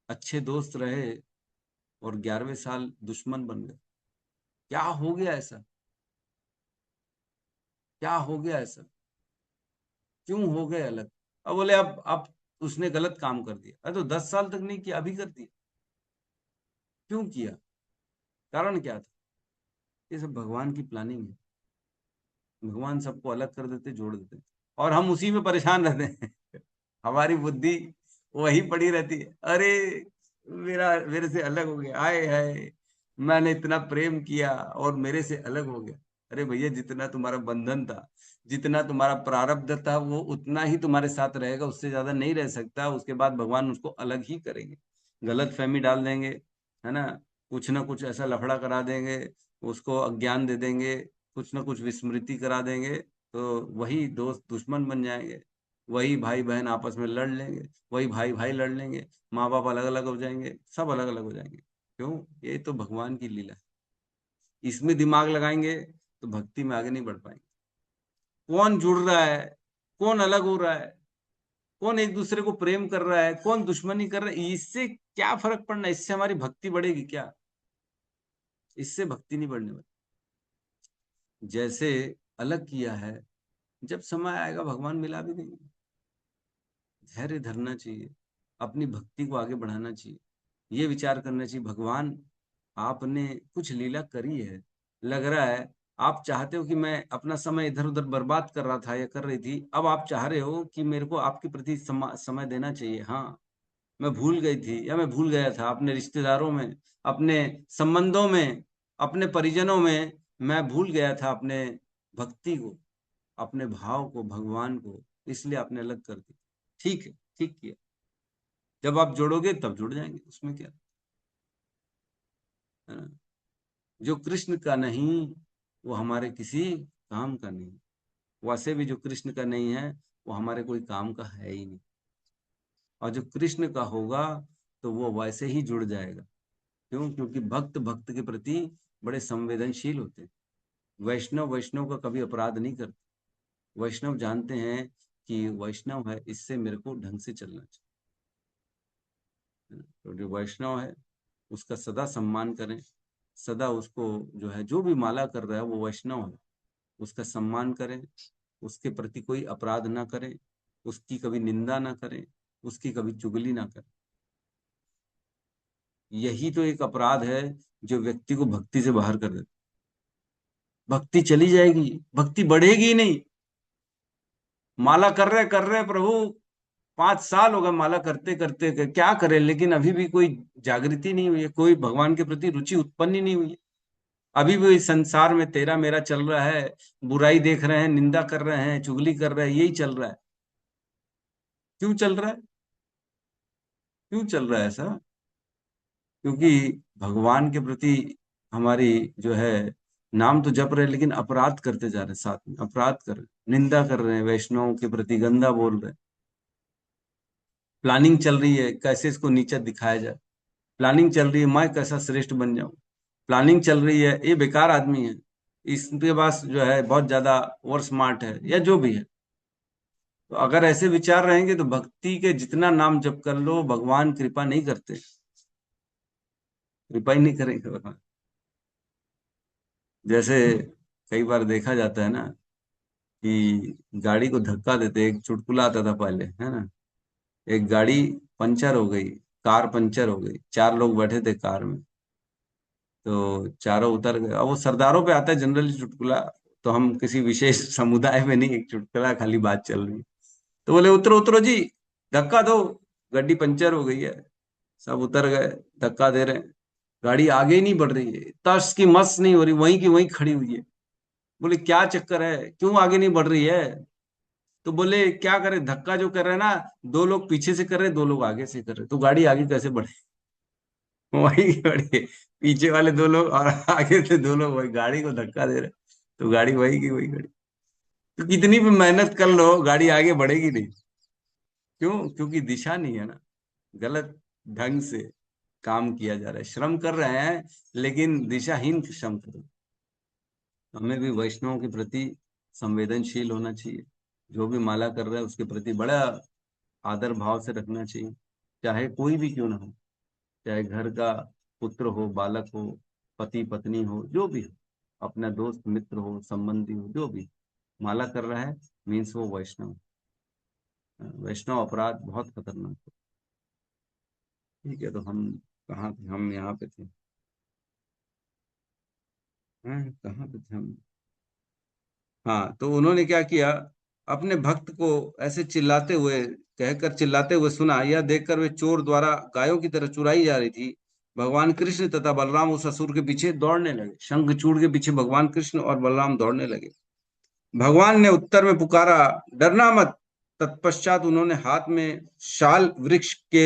अच्छे दोस्त रहे और 11वें साल दुश्मन बन गए। क्या हो गया ऐसा? क्या हो गया ऐसा? क्यों हो गए अलग? अब बोले अब उसने गलत काम कर दिया। अरे तो 10 साल तक नहीं किया, अभी कर दिया। क्यों किया? कारण क्या था? ये सब भगवान की प्लानिंग है। भगवान सबको अलग कर देते, जोड़ देते, और हम उसी में परेशान रहते हैं। हमारी बुद्धि वही पड़ी रहती है। अरे मेरे से अलग हो गया, आए है, मैंने इतना प्रेम किया और मेरे से अलग हो गया। अरे भैया, जितना तुम्हारा बंधन था, जितना तुम्हारा प्रारब्ध था, वो उतना ही तुम्हारे साथ रहेगा, उससे ज्यादा नहीं रह सकता। उसके बाद भगवान उसको अलग ही करेंगे, गलत फहमी डाल देंगे, है ना, कुछ ना कुछ ऐसा लफड़ा करा देंगे, उसको अज्ञान दे देंगे, कुछ ना कुछ विस्मृति करा देंगे, तो वही दोस्त दुश्मन बन जाएंगे, वही भाई बहन आपस में लड़ लेंगे, वही भाई भाई लड़ लेंगे, माँ बाप अलग अलग हो जाएंगे, सब अलग अलग हो जाएंगे। क्यों? ये तो भगवान की लीला है। इसमें दिमाग लगाएंगे तो भक्ति में आगे नहीं बढ़ पाएंगे। कौन जुड़ रहा है, कौन अलग हो रहा है, कौन एक दूसरे को प्रेम कर रहा है, कौन दुश्मनी कर रहा है, इससे क्या फर्क पड़ना है? इससे हमारी भक्ति बढ़ेगी क्या? इससे भक्ति नहीं बढ़ने वाली। जैसे अलग किया है, जब समय आएगा भगवान मिला भी देंगे। धैर्य धरना चाहिए, अपनी भक्ति को आगे बढ़ाना चाहिए, ये विचार करना चाहिए भगवान आपने कुछ लीला करी है, लग रहा है आप चाहते हो कि मैं अपना समय इधर उधर बर्बाद कर रहा था या कर रही थी, अब आप चाह रहे हो कि मेरे को आपके प्रति समय देना चाहिए। हाँ, मैं भूल गई थी या मैं भूल गया था, अपने रिश्तेदारों में, अपने संबंधों में, अपने परिजनों में मैं भूल गया था अपने भक्ति को, अपने भाव को भगवान को, इसलिए आपने अलग कर दी। ठीक है, ठीक किया। जब आप जोड़ोगे तब जुड़ जाएंगे, उसमें क्या है ना? जो कृष्ण का नहीं वो हमारे किसी काम का नहीं, वैसे भी जो कृष्ण का नहीं है वो हमारे कोई काम का है ही नहीं, और जो कृष्ण का होगा तो वो वैसे ही जुड़ जाएगा। क्यों? क्योंकि भक्त भक्त के प्रति बड़े संवेदनशील होते हैं। वैष्णव वैष्णव का कभी अपराध नहीं करते। वैष्णव जानते हैं कि वैष्णव है, इससे मेरे को ढंग से चलना चाहिए। तो जो वैष्णव है उसका सदा सम्मान करें, सदा उसको जो है, जो भी माला कर रहा है वो वैष्णव है, उसका सम्मान करें, उसके प्रति कोई अपराध ना करें, उसकी कभी निंदा ना करें, उसकी कभी चुगली ना करें। यही तो एक अपराध है जो व्यक्ति को भक्ति से बाहर कर देता। भक्ति चली जाएगी, भक्ति बढ़ेगी ही नहीं। माला कर रहे प्रभु, 5 साल हो गए माला करते करते, क्या करें, लेकिन अभी भी कोई जागृति नहीं हुई है, कोई भगवान के प्रति रुचि उत्पन्न ही नहीं हुई है। अभी भी इस संसार में तेरा मेरा चल रहा है, बुराई देख रहे हैं, निंदा कर रहे हैं, चुगली कर रहे हैं, यही चल रहा है। क्यों चल रहा है? क्यों चल रहा है ऐसा? क्योंकि भगवान के प्रति हमारी जो है, नाम तो जप रहे हैं लेकिन अपराध करते जा रहे हैं, साथ में अपराध कर रहे हैं, निंदा कर रहे हैं, वैष्णवों के प्रति गंदा बोल रहे हैं। प्लानिंग चल रही है कैसे इसको नीचा दिखाया जाए, प्लानिंग चल रही है मैं कैसा श्रेष्ठ बन जाऊं, प्लानिंग चल रही है ये बेकार आदमी है, इसके पास जो है बहुत ज्यादा ओवर स्मार्ट है, या जो भी है। तो अगर ऐसे विचार रहेंगे तो भक्ति के जितना नाम जप कर लो, भगवान कृपा नहीं करते, कृपा ही नहीं करेंगे भगवान। जैसे कई बार देखा जाता है ना कि गाड़ी को धक्का देते, एक चुटकुला आता था पहले, है ना, एक गाड़ी पंचर हो गई, कार पंचर हो गई, 4 लोग बैठे थे कार में, तो चारों उतर गए। अब वो सरदारों पे आता है जनरली चुटकुला, तो हम किसी विशेष समुदाय में नहीं, एक चुटकुला खाली बात चल रही है। तो बोले उतरो उतरो जी, धक्का दो, गाड़ी पंचर हो गई है। सब उतर गए, धक्का दे रहे हैं, गाड़ी आगे ही नहीं बढ़ रही है, तस की मस नहीं हो रही, वहीं की वहीं खड़ी हुई है। बोले क्या चक्कर है, क्यों आगे नहीं बढ़ रही है? तो बोले क्या करे, धक्का जो कर रहे हैं ना, 2 लोग पीछे से कर रहे, 2 लोग आगे से कर रहे, तो गाड़ी आगे कैसे बढ़े? वही गाड़ी, पीछे वाले 2 लोग और आगे से 2 लोग वही गाड़ी को धक्का दे रहे, तो गाड़ी वही की वही गाड़ी। तो कितनी भी मेहनत कर लो गाड़ी आगे बढ़ेगी नहीं। क्यों? क्योंकि दिशा नहीं है ना, गलत ढंग से काम किया जा रहा है, श्रम कर रहे हैं लेकिन दिशाहीन श्रम कर रहे हैं। हमें भी वैष्णवों के प्रति संवेदनशील होना चाहिए। जो भी माला कर रहा है उसके प्रति बड़ा आदर भाव से रखना चाहिए, चाहे कोई भी क्यों ना हो, चाहे घर का पुत्र हो, बालक हो, पति पत्नी हो, जो भी हो, अपना दोस्त मित्र हो, संबंधी हो, जो भी माला कर रहा है मीन्स वो वैष्णव। वैष्णव अपराध बहुत खतरनाक है। ठीक है, तो हम कहाँ थे? हम यहाँ पे थे। कहाँ पे थे हम? हाँ, तो उन्होंने क्या किया, अपने भक्त को ऐसे चिल्लाते हुए, कहकर चिल्लाते हुए सुना। यह देखकर वे चोर द्वारा गायों की तरह चुराई जा रही थी। भगवान कृष्ण तथा बलराम उस असुर के पीछे दौड़ने लगे। शंखचूड़ के पीछे भगवान कृष्ण और बलराम दौड़ने लगे। भगवान ने उत्तर में पुकारा, डरना मत। तत्पश्चात उन्होंने हाथ में शाल वृक्ष के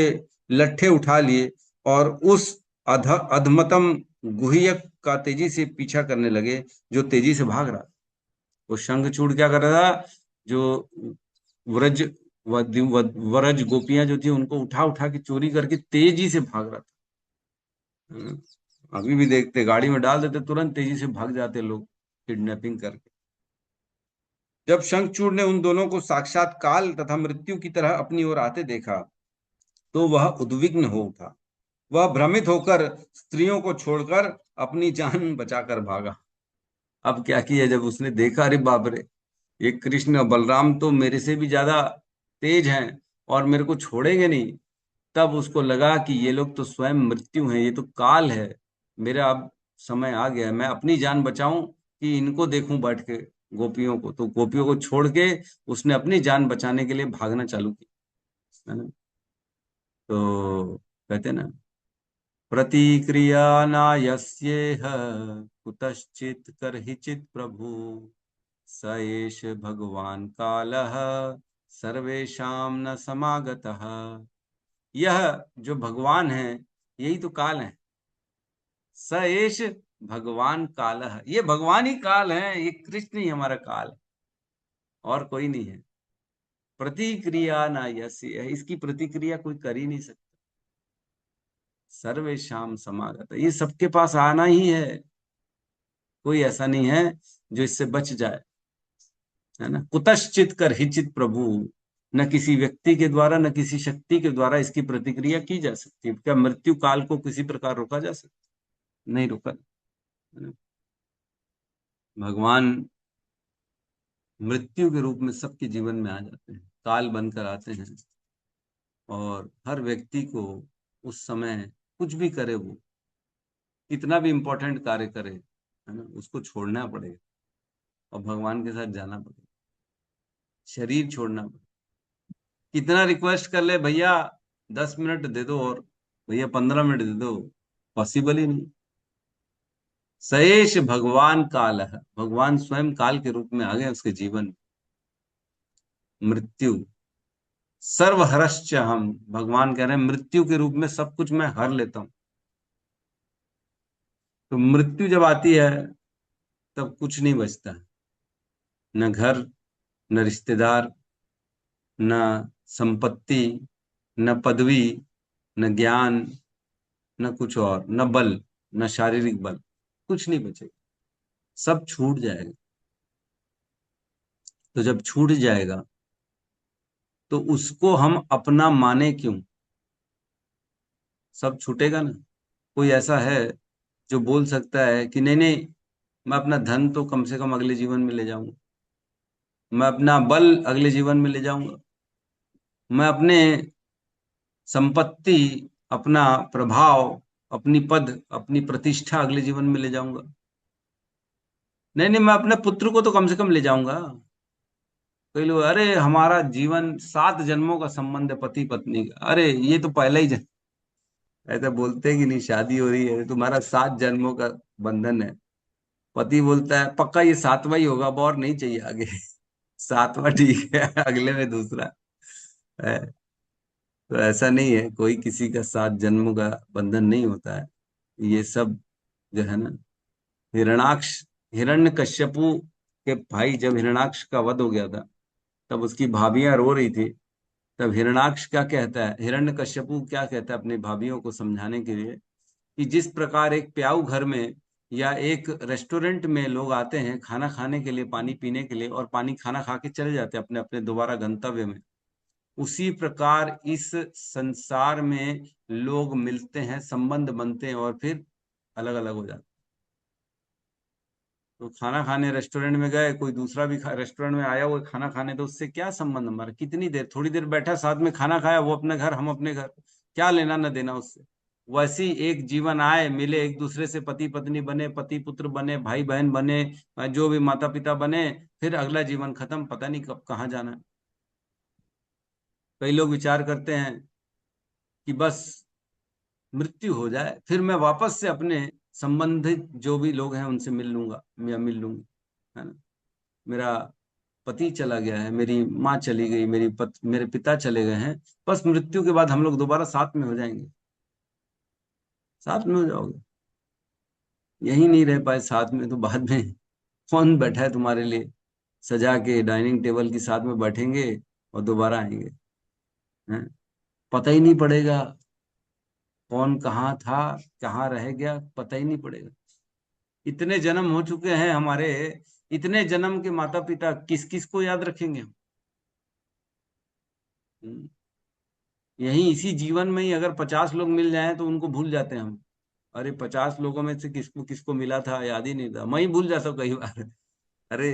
लट्ठे उठा लिए और उस अधमतम गुह्यक का तेजी से पीछा करने लगे, जो तेजी से भाग रहा था। वो शंखचूड़ क्या कर रहा था, जो व्रज वरज गोपियां जो थी उनको उठा उठा के चोरी करके तेजी से भाग रहा था। अभी भी देखते, गाड़ी में डाल देते, तुरंत तेजी से भाग जाते लोग किडनैपिंग करके। जब शंखचूड़ ने उन दोनों को साक्षात काल तथा मृत्यु की तरह अपनी ओर आते देखा तो वह उद्विग्न हो उठा। वह भ्रमित होकर स्त्रियों को छोड़कर अपनी जान बचाकर भागा। अब क्या किया, जब उसने देखा, अरे बाप रे, ये कृष्ण और बलराम तो मेरे से भी ज्यादा तेज हैं और मेरे को छोड़ेंगे नहीं, तब उसको लगा कि ये लोग तो स्वयं मृत्यु हैं, ये तो काल है। मेरा अब समय आ गया है, मैं अपनी जान बचाऊं कि इनको देखूं बैठ के, गोपियों को। तो गोपियों को छोड़ के उसने अपनी जान बचाने के लिए भागना चालू किया, है ना। तो कहते हैं ना, प्रतिक्रिया नायस्येह कुतश्चित् करहिचित् प्रभु, स एष भगवान कालः सर्वेषां न समागतः। यह जो भगवान है यही तो काल है। स एष भगवान कालः, ये भगवान ही काल है, ये कृष्ण ही हमारा काल है और कोई नहीं है। प्रतिक्रिया ना यस्य, इसकी प्रतिक्रिया कोई कर ही नहीं सकता। सर्वेषाम समागत, ये सबके पास आना ही है, कोई ऐसा नहीं है जो इससे बच जाए, है ना। कुतश्चित कर हिचित प्रभु, न किसी व्यक्ति के द्वारा न किसी शक्ति के द्वारा इसकी प्रतिक्रिया की जा सकती है। क्या मृत्यु काल को किसी प्रकार रोका जा सकता? नहीं रोका, है ना? भगवान मृत्यु के रूप में सबके जीवन में आ जाते हैं, काल बनकर आते हैं और हर व्यक्ति को उस समय कुछ भी करे, वो कितना भी इंपॉर्टेंट कार्य करे, है ना, उसको छोड़ना पड़ेगा और भगवान के साथ जाना पड़ेगा, शरीर छोड़ना पड़ेगा। कितना रिक्वेस्ट कर ले, भैया 10 मिनट दे दो और भैया 15 मिनट दे दो, पॉसिबल ही नहीं। सएश भगवान काल है, भगवान स्वयं काल के रूप में आ गए उसके जीवन में। मृत्यु सर्वहरश्च हम, भगवान कह रहे हैं मृत्यु के रूप में सब कुछ मैं हर लेता हूं। तो मृत्यु जब आती है तब कुछ नहीं बचता है, न घर, न रिश्तेदार, न संपत्ति, न पदवी, न ज्ञान, न कुछ और, न बल, न शारीरिक बल, कुछ नहीं बचेगा, सब छूट जाएगा। तो जब छूट जाएगा तो उसको हम अपना माने क्यों? सब छूटेगा ना। कोई ऐसा है जो बोल सकता है कि नहीं नहीं, मैं अपना धन तो कम से कम अगले जीवन में ले जाऊंगा, मैं अपना बल अगले जीवन में ले जाऊंगा, मैं अपने संपत्ति, अपना प्रभाव, अपनी पद, अपनी प्रतिष्ठा अगले जीवन में ले जाऊंगा? नहीं नहीं, मैं अपने पुत्र को तो कम से कम ले जाऊंगा। कई लोग, अरे हमारा जीवन 7 जन्मों का संबंध है पति पत्नी का, अरे ये तो पहला ही जन्म। ऐसा बोलते हैं कि नहीं, शादी हो रही है, तुम्हारा 7 जन्मों का बंधन है। पति बोलता है पक्का ये 7वां ही होगा, अब और नहीं चाहिए आगे। 7वां ठीक है, अगले में दूसरा है। तो ऐसा नहीं है, कोई किसी का 7 जन्मों का बंधन नहीं होता है। ये सब जो है ना, हिरणाक्ष, हिरण्यकश्यपु के भाई, जब हिरणाक्ष का वध हो गया था तब उसकी भाभियां रो रही थी। तब हिरणाक्ष क्या कहता है, हिरण्यकश्यपु क्या कहता है अपनी भाभियों को समझाने के लिए, कि जिस प्रकार एक प्याऊ घर में या एक रेस्टोरेंट में लोग आते हैं खाना खाने के लिए, पानी पीने के लिए, और पानी खाना खा के चले जाते हैं अपने अपने दोबारा गंतव्य में, उसी प्रकार इस संसार में लोग मिलते हैं, संबंध बनते हैं और फिर अलग अलग हो जाते हैं। तो खाना खाने रेस्टोरेंट में गए, कोई दूसरा भी रेस्टोरेंट में आया वो खाना खाने, तो उससे क्या संबंध हमारा? कितनी देर, थोड़ी देर बैठा, साथ में खाना खाया, वो अपने घर, हम अपने घर, क्या लेना न देना उससे। वैसे ही एक जीवन आए, मिले एक दूसरे से, पति पत्नी बने, पति पुत्र बने, भाई बहन बने, जो भी माता पिता बने, फिर अगला जीवन खत्म, पता नहीं कब कहाँ जाना है। कई लोग विचार करते हैं कि बस मृत्यु हो जाए फिर मैं वापस से अपने संबंधित जो भी लोग हैं उनसे मिल लूंगा या मिल लूंगी, है ना। मेरा पति चला गया है, मेरी माँ चली गई, मेरे पिता चले गए हैं, बस मृत्यु के बाद हम लोग दोबारा साथ में हो जाएंगे। साथ में हो जाओगे? यही नहीं रह पाए साथ में तो बाद में कौन बैठा है तुम्हारे लिए सजा के डाइनिंग टेबल के साथ में बैठेंगे और दोबारा आएंगे, हैं? पता ही नहीं पड़ेगा कौन कहाँ था, कहाँ रह गया, पता ही नहीं पड़ेगा। इतने जन्म हो चुके हैं हमारे, इतने जन्म के माता पिता किस किस को याद रखेंगे हम? यही इसी जीवन में ही अगर 50 लोग मिल जाएं तो उनको भूल जाते हैं हम। अरे 50 लोगों में से किसको किसको मिला था याद ही नहीं था, मैं ही भूल जाता हूँ कई बार। अरे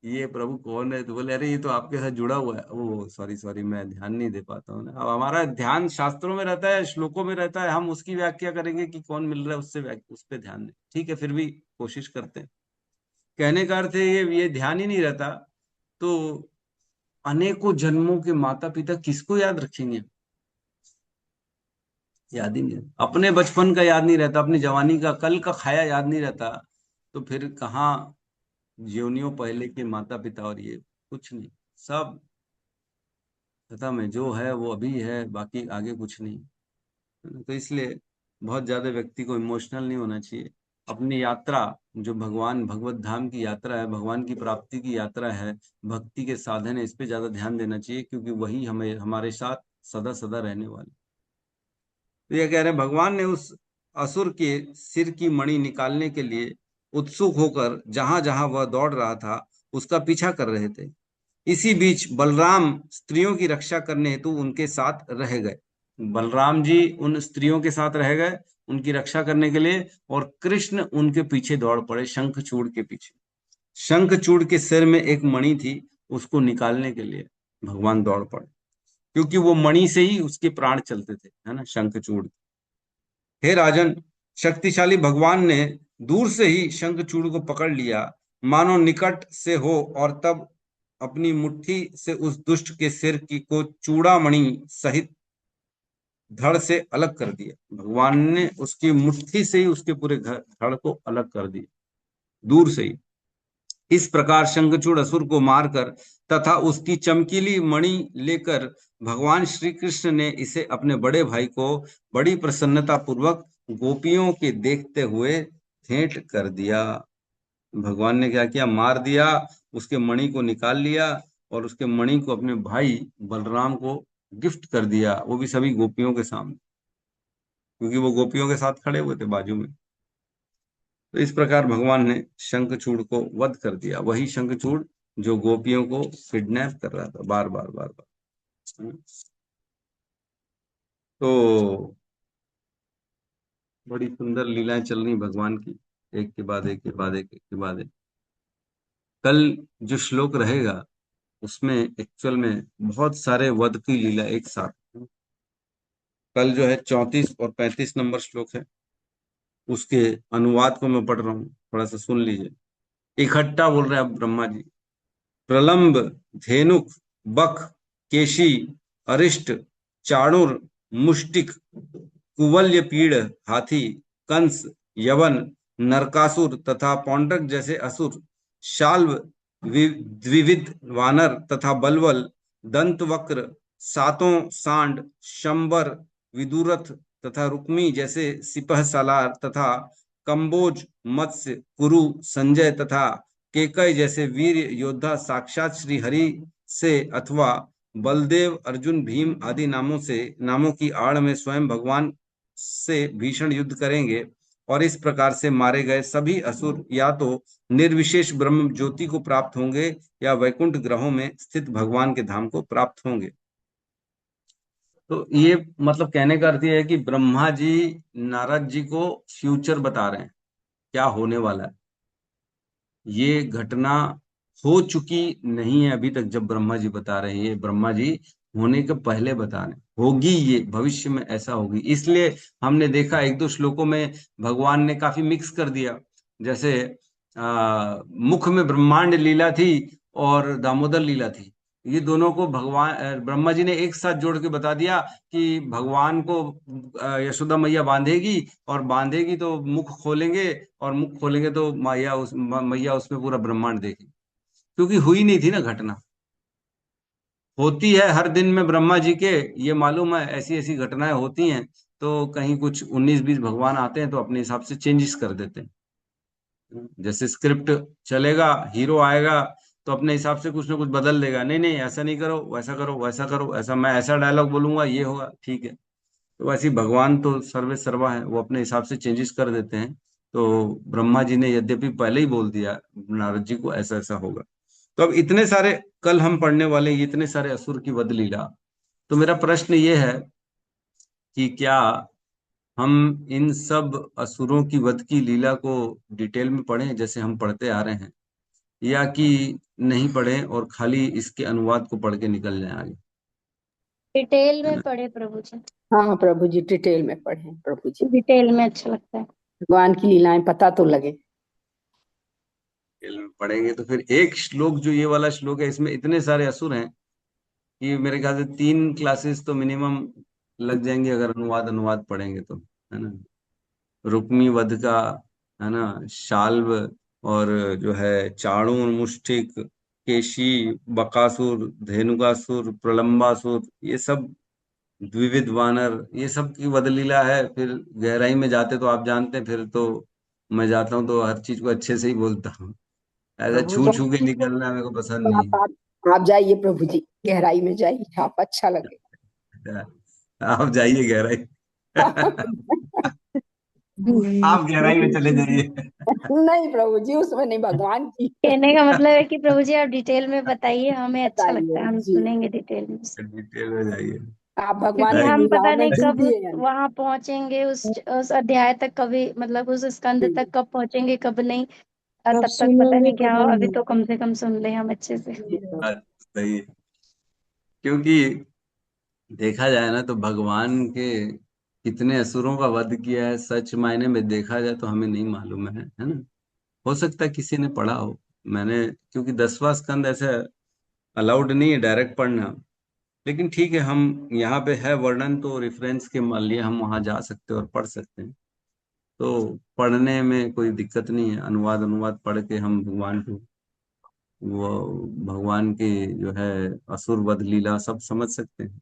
ये प्रभु कौन है, तो बोले अरे ये तो आपके साथ जुड़ा हुआ है। ओ सॉरी सॉरी, मैं ध्यान नहीं दे पाता हूँ ना। अब हमारा ध्यान शास्त्रों में रहता है, श्लोकों में रहता है, हम उसकी व्याख्या करेंगे कि कौन मिल रहा है, उस पर ध्यान दें। ठीक है, फिर भी कोशिश करते हैं। कहने का अर्थ है ये ध्यान ही नहीं रहता तो अनेकों जन्मों के माता पिता किसको याद रखेंगे? याद ही नहीं रहता। अपने बचपन का याद नहीं रहता, अपनी जवानी का, कल का खाया याद नहीं रहता, तो फिर कहाँ जीवनियों पहले के माता पिता और ये कुछ नहीं, सब खत्म है। जो है वो अभी है, बाकी आगे कुछ नहीं। तो इसलिए बहुत ज्यादा व्यक्ति को इमोशनल नहीं होना चाहिए। अपनी यात्रा, जो भगवान भगवत धाम की यात्रा है, भगवान की प्राप्ति की यात्रा है, भक्ति के साधन है, इस पे ज्यादा ध्यान देना चाहिए, क्योंकि वही हमें हमारे साथ सदा सदा रहने वाले। तो ये कह रहे हैं भगवान ने उस असुर के सिर की मणि निकालने के लिए उत्सुक होकर जहां जहां वह दौड़ रहा था उसका पीछा कर रहे थे। इसी बीच बलराम स्त्रियों की रक्षा करने हेतु उनके साथ रह गए। बलराम जी उन स्त्रियों के साथ रह गए उनकी रक्षा करने के लिए, और कृष्ण उनके पीछे दौड़ पड़े, शंखचूड़ के पीछे। शंखचूड़ के सिर में एक मणि थी, उसको निकालने के लिए भगवान दौड़ पड़े, क्योंकि वो मणि से ही उसके प्राण चलते थे, है ना, शंखचूड़। हे राजन, शक्तिशाली भगवान ने दूर से ही शंखचूड़ को पकड़ लिया, मानो निकट से हो, और तब अपनी मुट्ठी से उस दुष्ट के सिर की को चूड़ामणि सहित धड़ से अलग कर दिया। भगवान ने उसकी मुट्ठी से ही उसके पूरे धड़ को अलग कर दिया, दूर से ही। इस प्रकार शंखचूड़ असुर को मारकर तथा उसकी चमकीली मणि लेकर भगवान श्री कृष्ण ने इसे अपने बड़े भाई को बड़ी प्रसन्नता पूर्वक गोपियों के देखते हुए भेंट कर दिया। भगवान ने क्या किया? मार दिया, उसके मणि को निकाल लिया और उसके मणि को अपने भाई बलराम को गिफ्ट कर दिया, वो भी सभी गोपियों के सामने, क्योंकि वो गोपियों के साथ खड़े हुए थे बाजू में। तो इस प्रकार भगवान ने शंखचूड़ को वध कर दिया, वही शंखचूड़ जो गोपियों को किडनैप कर रहा था बार बार बार बार। तो बड़ी सुंदर लीलाएं चल रही भगवान की, एक के बाद एक के बाद एक के बाद एक। कल जो श्लोक रहेगा उसमें एक्चुअल में बहुत सारे वध की लीला एक साथ। कल जो है 34 और 35 नंबर श्लोक है, उसके अनुवाद को मैं पढ़ रहा हूँ, थोड़ा सा सुन लीजिए। इकट्ठा बोल रहे हैं ब्रह्मा जी। प्रलंब, धेनुक, बक, केशी, अरिष्ट, चाणुर, मुष्टिक, कुवल्य पीड़, हाथी, कंस, यवन, नरकासुर तथा पौंड्रक जैसे असुर, शाल्व, द्विविध वानर तथा बलवल, दंतवक्र, सातों सांड, शंबर, विदुरथ तथा रुक्मी जैसे सिपह सालार तथा कंबोज, मत्स्य, कुरु, संजय तथा केकय जैसे वीर योद्धा साक्षात श्री हरि से अथवा बलदेव, अर्जुन, भीम आदि नामों की आड़ में स्वयं भगवान से भीषण युद्ध करेंगे और इस प्रकार से मारे गए सभी असुर या तो निर्विशेष ब्रह्म ज्योति को प्राप्त होंगे या वैकुंठ ग्रहों में स्थित भगवान के धाम को प्राप्त होंगे। तो ये मतलब कहने का अर्थ ये है कि ब्रह्मा जी नारद जी को फ्यूचर बता रहे हैं, क्या होने वाला है। ये घटना हो चुकी नहीं है अभी तक, जब ब्रह्मा जी बता रहे हैं, ये ब्रह्मा जी होने के पहले बता रहे हैं, होगी, ये भविष्य में ऐसा होगी। इसलिए हमने देखा एक दो श्लोकों में भगवान ने काफी मिक्स कर दिया। जैसे मुख में ब्रह्मांड लीला थी और दामोदर लीला थी, ये दोनों को भगवान ब्रह्मा जी ने एक साथ जोड़ के बता दिया कि भगवान को यशोदा मैया बांधेगी, और बांधेगी तो मुख खोलेंगे, और मुख खोलेंगे तो मैया उसमें पूरा ब्रह्मांड देखेगी। क्योंकि हुई नहीं थी ना घटना, होती है हर दिन में ब्रह्मा जी के, ये मालूम है ऐसी ऐसी घटनाएं होती हैं। तो कहीं कुछ 19-20 भगवान आते हैं तो अपने हिसाब से चेंजेस कर देते हैं। जैसे स्क्रिप्ट चलेगा, हीरो आएगा तो अपने हिसाब से कुछ ना कुछ बदल देगा, नहीं नहीं ऐसा नहीं करो, वैसा करो, वैसा करो, ऐसा मैं ऐसा डायलॉग बोलूंगा, ये होगा, ठीक है। तो वैसे ही भगवान तो सर्वे सर्वा है, वो अपने हिसाब से चेंजेस कर देते हैं। तो ब्रह्मा जी ने यद्यपि पहले ही बोल दिया नारद जी को ऐसा ऐसा होगा। तो अब इतने सारे, कल हम पढ़ने वाले ये इतने सारे असुर की वध लीला, तो मेरा प्रश्न ये है कि क्या हम इन सब असुरों की वध की लीला को डिटेल में पढ़ें जैसे हम पढ़ते आ रहे हैं, या कि नहीं पढ़ें और खाली इसके अनुवाद को पढ़ के निकल जाएं आगे, डिटेल है में ना। पढ़े प्रभु जी, हाँ प्रभु जी, डिटेल में पढ़ें प्रभु जी, डिटेल में अच्छा लगता है। भगवान की लीलाएं पता तो लगे। डिटेल में पढ़ेंगे तो फिर एक श्लोक, जो ये वाला श्लोक है, इसमें इतने सारे असुर हैं कि मेरे ख्याल से 3 क्लासेस तो मिनिमम लग जाएंगे अगर अनुवाद अनुवाद पढ़ेंगे तो, है ना। रुक्मी वध का, है ना, शाल्व, और जो है चाणूर, मुष्टिक, केशी, बकासुर, धेनुकासुर, प्रलंबासुर, ये सब द्विविध वानर, ये सब की वध लीला है। फिर गहराई में जाते तो आप जानते हैं, फिर तो मैं जाता हूँ तो हर चीज को अच्छे से ही बोलता हूँ, ऐसा प्रभु छू जी छू के निकलना मेरे को पसंद नहीं आप जाइए प्रभु जी, गहराई में जाइए, आप अच्छा लगे। है। आप जाइए गहराई। आप गहराई में चले जाइए। नहीं प्रभु जी, उसमें नहीं, भगवान की कहने का मतलब है कि प्रभु जी आप डिटेल में बताइए, हमें अच्छा लगता बताइए है, हम जी, सुनेंगे डिटेल में। डिटेल में जाइए। आप भगवान क्योंकि की हम पता लीलाओं में नहीं कब डूबिए या वहां पहुंचेंगे, उस अध्याय तक, कभी मतलब उस स्कंद नहीं। तक कब पहुंचेंगे, कब नहीं। और कब तब तक पता सुनेंगे नहीं क्या कब हो, अभी नहीं। तो कम से कम सुन ले हम अच्छे से। जी प्रभु। सही है। क्योंकि देखा जाए ना तो भगवान के कितने असुरों का वध किया है, सच मायने में देखा जाए तो हमें नहीं मालूम है ना। हो सकता है किसी ने पढ़ा हो, मैंने, क्योंकि 10वां स्कंद ऐसे अलाउड नहीं है डायरेक्ट पढ़ना। लेकिन ठीक है, हम यहाँ पे है वर्णन, तो रेफरेंस के मान लिए हम वहां जा सकते हैं और पढ़ सकते हैं। तो पढ़ने में कोई दिक्कत नहीं है, अनुवाद अनुवाद पढ़ के हम भगवान को, वो भगवान की जो है असुर वध लीला सब समझ सकते हैं।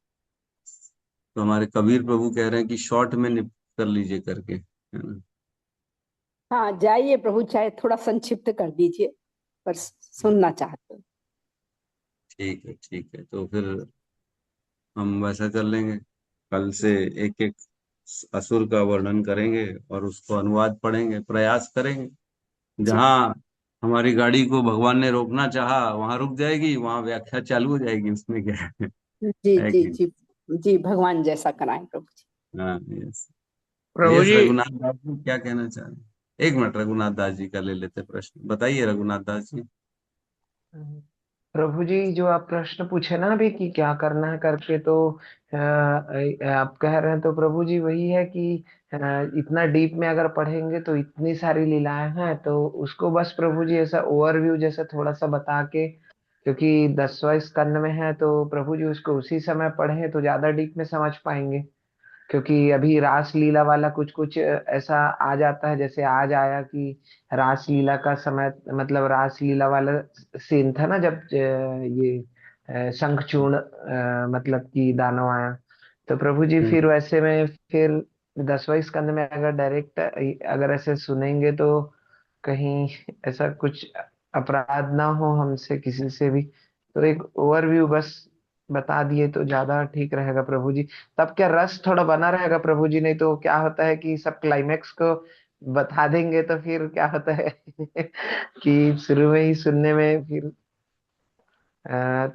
तो हमारे कबीर प्रभु कह रहे हैं कि शॉर्ट में निप कर लीजिए करके, है ना। हाँ जाइए प्रभु, चाहे थोड़ा संक्षिप्त कर दीजिए, पर सुनना चाहते हैं। ठीक है, तो फिर हम वैसा कर लेंगे, कल से एक एक असुर का वर्णन करेंगे और उसको अनुवाद पढ़ेंगे, प्रयास करेंगे। जी जहाँ हमारी गाड़ी को भगवान ने रोकना चाहा वहां रुक जाएगी, वहां व्याख्या चालू हो जाएगी, उसमें क्या है। जी है जी कि नहीं? जी। जी भगवान जैसा कराएं प्रभु जी। हाँ, यस। प्रभु यस, जी रघुनाथ दास जी क्या कहना चाह रहे हैं? एक मिनट, रघुनाथ दास जी का ले लेते प्रश्न, बताइए रघुनाथ दास जी। प्रभु जी, जो आप प्रश्न पूछे ना अभी कि क्या करना है करके, तो आप कह रहे हैं तो प्रभु जी वही है कि इतना डीप में अगर पढ़ेंगे तो इतनी सारी लीलाएं हैं, तो उसको बस प्रभु जी ऐसा ओवरव्यू जैसे थोड़ा सा बता के, क्योंकि 10वां स्कंद में है, तो प्रभु जी उसको उसी समय पढ़ें तो ज्यादा डीप में समझ पाएंगे। क्योंकि अभी रास लीला वाला कुछ कुछ ऐसा आ जाता है, जैसे आज आया कि रास लीला का समय, मतलब रास लीला वाला सीन था ना, जब ये शंखचूर्ण मतलब कि दानव आया। तो प्रभु जी फिर हम्म। वैसे में फिर 10वां स्कंद में अगर डायरेक्ट अगर ऐसे सुनेंगे तो कहीं ऐसा कुछ अपराध ना हो हमसे किसी से भी, तो एक ओवरव्यू बस बता दिए तो ज्यादा ठीक रहेगा प्रभु जी। तब क्या रस थोड़ा बना रहेगा प्रभु जी, नहीं तो क्या होता है कि सब क्लाइमेक्स को बता देंगे तो फिर क्या होता है कि शुरू में ही सुनने में फिर अ,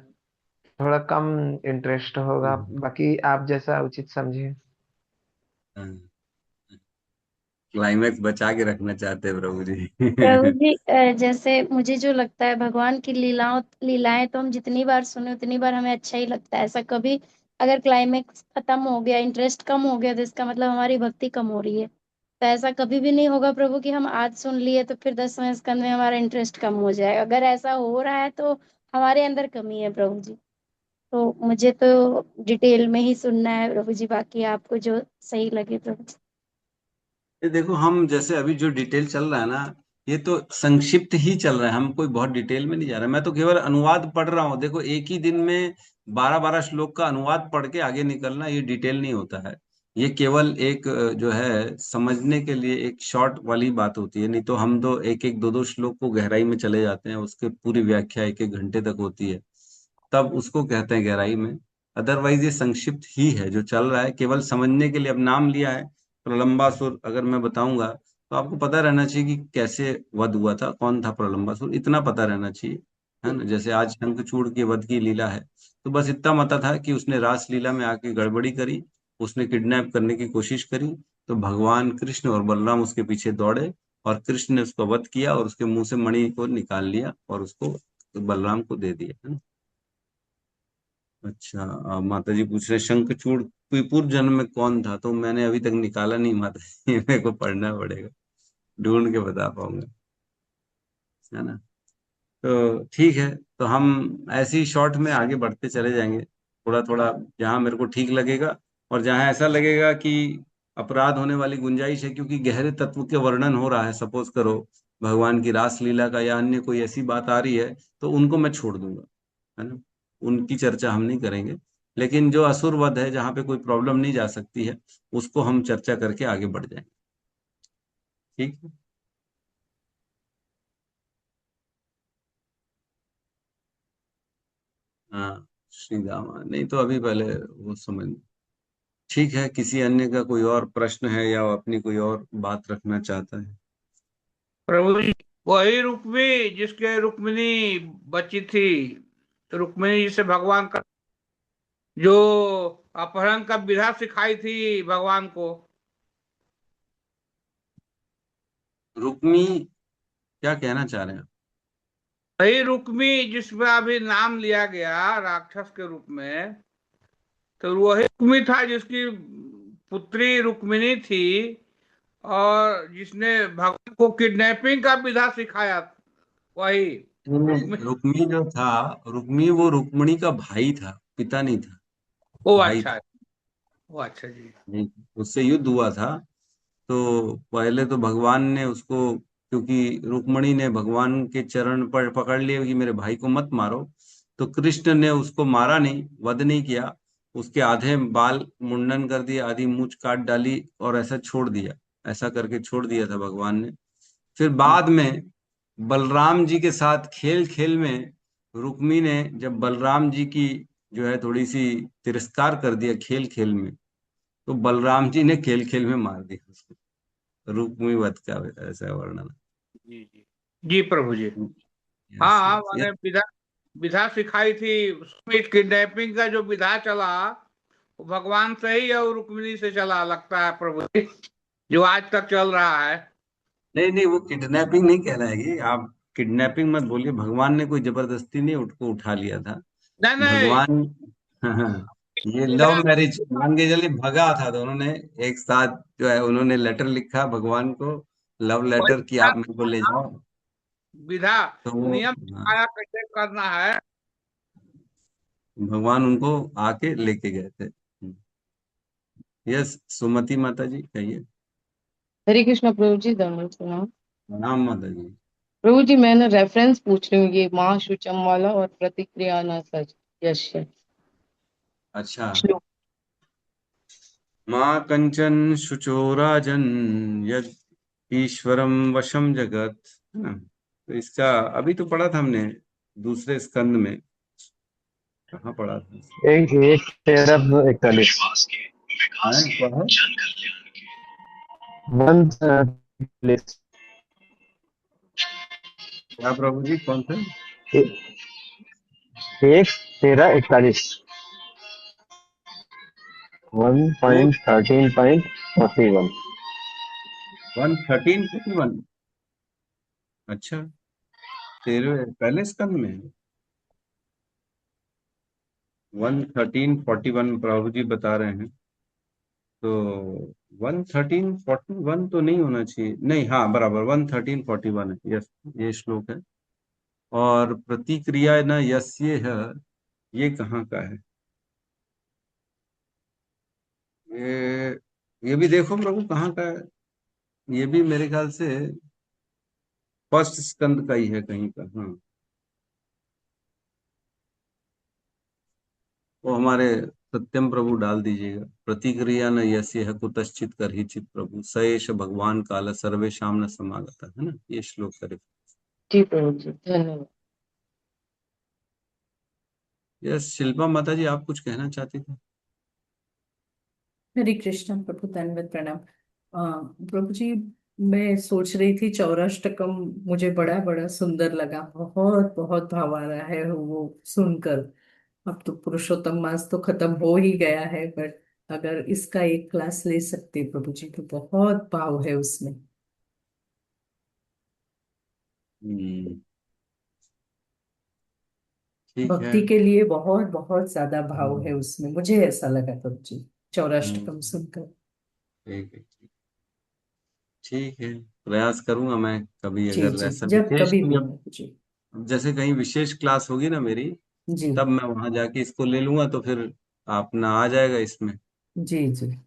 थोड़ा कम इंटरेस्ट होगा। बाकी आप जैसा उचित समझे। क्लाइमैक्स बचा के रखना चाहते हैं प्रभु जी। प्रभु जी जैसे मुझे जो लगता है भगवान की लीलाएं तो हम जितनी बार सुने उतनी बार हमें अच्छा ही लगता है। ऐसा कभी अगर क्लाइमेक्स खत्म हो गया, इंटरेस्ट कम हो गया, तो इसका मतलब हमारी भक्ति कम हो रही है। तो ऐसा कभी भी नहीं होगा प्रभु कि हम आज सुन लिए तो फिर 10वें स्कंद में हमारा इंटरेस्ट कम हो जाएगा। अगर ऐसा हो रहा है तो हमारे अंदर कमी है प्रभु जी। तो मुझे तो डिटेल में ही सुनना है प्रभु जी, बाकी आपको जो सही लगे प्रभु जी। ये देखो, हम जैसे अभी जो डिटेल चल रहा है ना, ये तो संक्षिप्त ही चल रहा है, हम कोई बहुत डिटेल में नहीं जा रहे। मैं तो केवल अनुवाद पढ़ रहा हूँ। देखो, एक ही दिन में 12-12 श्लोक का अनुवाद पढ़ के आगे निकलना, ये डिटेल नहीं होता है। ये केवल एक जो है समझने के लिए एक शॉर्ट वाली बात होती है। नहीं तो हम तो एक एक 2-2 श्लोक को गहराई में चले जाते हैं, उसके पूरी व्याख्या 1-1 घंटे तक होती है, तब उसको कहते हैं गहराई में। अदरवाइज ये संक्षिप्त ही है जो चल रहा है, केवल समझने के लिए। अब नाम लिया है प्रलंबासुर, अगर मैं बताऊंगा तो आपको पता रहना चाहिए कि कैसे वध हुआ था, कौन था प्रलंबासुर, इतना पता रहना चाहिए, है ना। जैसे आज शंखचूड़ के वध की लीला है, तो बस इतना पता था कि उसने रास लीला में आके गड़बड़ी करी, उसने किडनैप करने की कोशिश करी, तो भगवान कृष्ण और बलराम उसके पीछे दौड़े, और कृष्ण ने उसको वध किया और उसके मुंह से मणि को निकाल लिया और उसको बलराम को दे दिया, है ना। अच्छा, माता जी पूछ रहे शंखचूड़ कोई पूर्व जन्म में कौन था, तो मैंने अभी तक निकाला नहीं माता जी। मेरे को पढ़ना पड़ेगा, ढूंढ के बता पाऊंगा, है ना। तो ठीक है, तो हम ऐसे ही शॉर्ट में आगे बढ़ते चले जाएंगे, थोड़ा थोड़ा, जहां मेरे को ठीक लगेगा और जहां ऐसा लगेगा कि अपराध होने वाली गुंजाइश है, क्योंकि गहरे तत्व के वर्णन हो रहा है, सपोज करो भगवान की रास लीला का या अन्य कोई ऐसी बात आ रही है, तो उनको मैं छोड़ दूंगा, है ना। उनकी चर्चा हम नहीं करेंगे। लेकिन जो असुर वध है, जहाँ पे कोई प्रॉब्लम नहीं जा सकती है, उसको हम चर्चा करके आगे बढ़ जाएंगे। ठीक है। हाँ, श्री राम, नहीं तो अभी पहले वो समझ। ठीक है, किसी अन्य का कोई और प्रश्न है या वो अपनी कोई और बात रखना चाहता है। प्रभु जी, वही रुक्मी जिसके रुक्मिणी बची थी, रुक्मिणी जिसे भगवान का जो अपहरण का विधा सिखाई थी भगवान को। रुक्मी, क्या कहना चाह रहे हैं। वही रुक्मी जिसमें अभी नाम लिया गया राक्षस के रूप में, तो वही रुक्मी था जिसकी पुत्री रुक्मिणी थी, और जिसने भगवान को किडनैपिंग का विधा सिखाया, वही रुक्मी। रुक्मी जो था, रुक्मी वो रुक्मणी का भाई था, पिता नहीं था, ओ भाई अच्छा, था। ओ अच्छा जी। नहीं, उससे युद्ध हुआ था। तो पहले तो भगवान ने उसको, क्योंकि रुक्मणी ने भगवान के चरण पर पकड़ लिए कि मेरे भाई को मत मारो, तो कृष्ण ने उसको मारा नहीं, वध नहीं किया। उसके आधे बाल मुंडन कर दिया, आधी मूंछ काट डाली और ऐसा छोड़ दिया, ऐसा करके छोड़ दिया था भगवान ने। फिर बाद में बलराम जी के साथ खेल खेल में रुक्मी ने, जब बलराम जी की जो है थोड़ी सी तिरस्कार कर दिया खेल खेल में, तो बलराम जी ने खेल खेल में मार दिया उसको। रुक्मी वध का ऐसा वर्णन। जी जी जी प्रभु जी। यस हाँ हाँ, यस यस। मैंने विधा विधा सिखाई थी उसमें। किडनैपिंग का जो विधा चला वो भगवान से ही और रुक्मिणी से चला लगता है प्रभु जी, जो आज तक चल रहा है। नहीं नहीं, वो किडनैपिंग नहीं कहलाएगी। आप किडनैपिंग मत बोलिए, भगवान ने कोई जबरदस्ती नहीं उसको उठा लिया था। नहीं नहीं, भगवान ये लव विधा। मैरिज मान के चलिए, भगा था दोनों ने एक साथ, जो है उन्होंने लेटर लिखा भगवान को, लव वही लेटर, कि विधा, आप मेरे को ले जाओ। विधा तो वो, नियम हाँ, सिखाया कैसे करना है। भगवान उनको आके लेके गए थे। यस, सुमति माता जी कहिए। हरे कृष्णा प्रभु जी, दंडवत प्रणाम। नाम माता जी। प्रभु जी, मैं ना रेफरेंस पूछ रही हूँ, ये माँ शुचम वाला और प्रतिक्रिया न सच यश्य अच्छा, श्लोक। माँ कंचन शुचोराजन यद ईश्वरम वशम जगत, है ना। तो इसका अभी तो पढ़ा था हमने दूसरे स्कंद में, कहाँ पढ़ा था। एक एक तेरह 41 है, क्या है। 1:41 लिस्ट। क्या प्रभु जी, कौन सा? 1:13:41 वो 1.13.41। 113:41। अच्छा, 13 पहले स्कंद में 113:41 प्रभु जी बता रहे हैं। तो 113:41 तो नहीं होना चाहिए, नहीं, हाँ बराबर 113:41 है, यस, ये श्लोक है। और प्रतिक्रिया न यस्य है, ये कहाँ का है? ये भी देखो प्रभु कहाँ का है। ये भी मेरे ख्याल से फर्स्ट स्कंद का ही है कहीं का। हाँ, वो हमारे सत्यम प्रभु डाल दीजिएगा। प्रतिक्रिया न यस्य है कुतश्चित कर ही चित प्रभु सएश भगवान काल सर्वेशाम न समागता, है ना, ये श्लोक करे। जी प्रभु जी, धन्यवाद। यस, शिल्पा माता जी, आप कुछ कहना चाहती थी? हरे कृष्ण प्रभु, दंडवत प्रणाम। प्रभु जी, मैं सोच रही थी चौराष्टकम मुझे बड़ा बड़ा सुंदर लगा, बहुत बहुत भाव आ रहा है वो सुनकर। अब तो पुरुषोत्तम मास तो खत्म हो ही गया है, बट अगर इसका एक क्लास ले सकते प्रभु जी तो बहुत भाव है उसमें। हम्म, ठीक है। भक्ति के लिए बहुत बहुत ज्यादा भाव है हम्म, उसमें, मुझे ऐसा लगा प्रभु जी चौराष्टकम हम्म, सुनकर। ठीक है, ठीक है, प्रयास करूंगा मैं कभी, जी अगर जी, ऐसा जब विशेष, कभी भी जब प्रभु जी। जैसे कहीं विशेष क्लास होगी ना मेरी, जी तब मैं वहां जाके इसको ले लूंगा, तो फिर अपना आ जाएगा इसमें, जी जी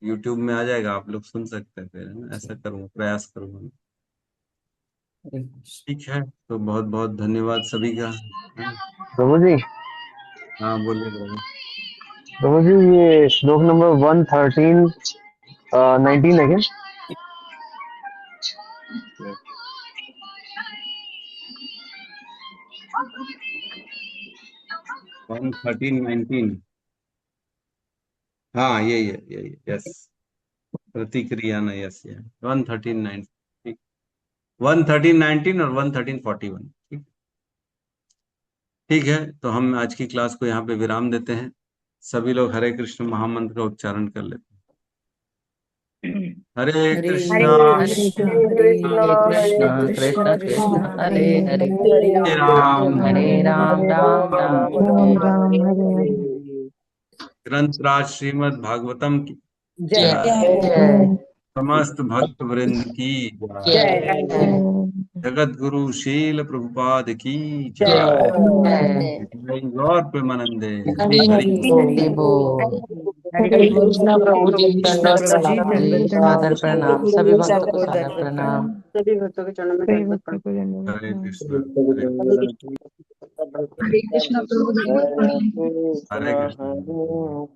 यूट्यूब में आ जाएगा, आप लोग सुन सकते हैं फिर, है ना? जी। ऐसा करूंगा, प्रयास करूंगा। हरे कृष्ण। ठीक है, तो बहुत बहुत धन्यवाद सभी का, है ना? प्रभु जी, हाँ, बोलिए बोलिए। प्रभु जी, ये श्लोक नंबर 113:19 है क्या? 113:19, हाँ यही है, यही है, यस। प्रतिक्रिया न यस, ये 113:19, 113:19 और 113:41। ठीक, ठीक है, तो हम आज की क्लास को यहाँ पे विराम देते हैं। सभी लोग हरे कृष्ण महामंत्र का उच्चारण कर लेते हैं। हरे हरे कृष्णा, कृष्ण हरे हरे हरे कृष्ण कृष्ण कृष्ण कृष्ण कृष्ण कृष्ण हरे हरे हरे, हरे राम, हरे राम राम राम हरे हरे। ग्रंथ राज श्रीमद् भागवतम की जय जय। जय समस्त भक्त वृंद की जय जय। जय जगत गुरु शील प्रभुपाद की जय। जय। जय। जय गौर प्रेमानंदे। हरि हरि हरि बोल। हरे कृष्णा प्रभु जी, दंडवत प्रभु जी प्रणाम जी, दंडवत प्रणाम सादर जी, प्रणाम, सभी भक्तों को सबको सादर दंडवत प्रणाम। प्रणाम। सभी भक्तों के चरणों में दंडवत प्रणाम। हरे कृष्ण, हरे हरे कृष्ण प्रभु जी। हरे कृष्ण।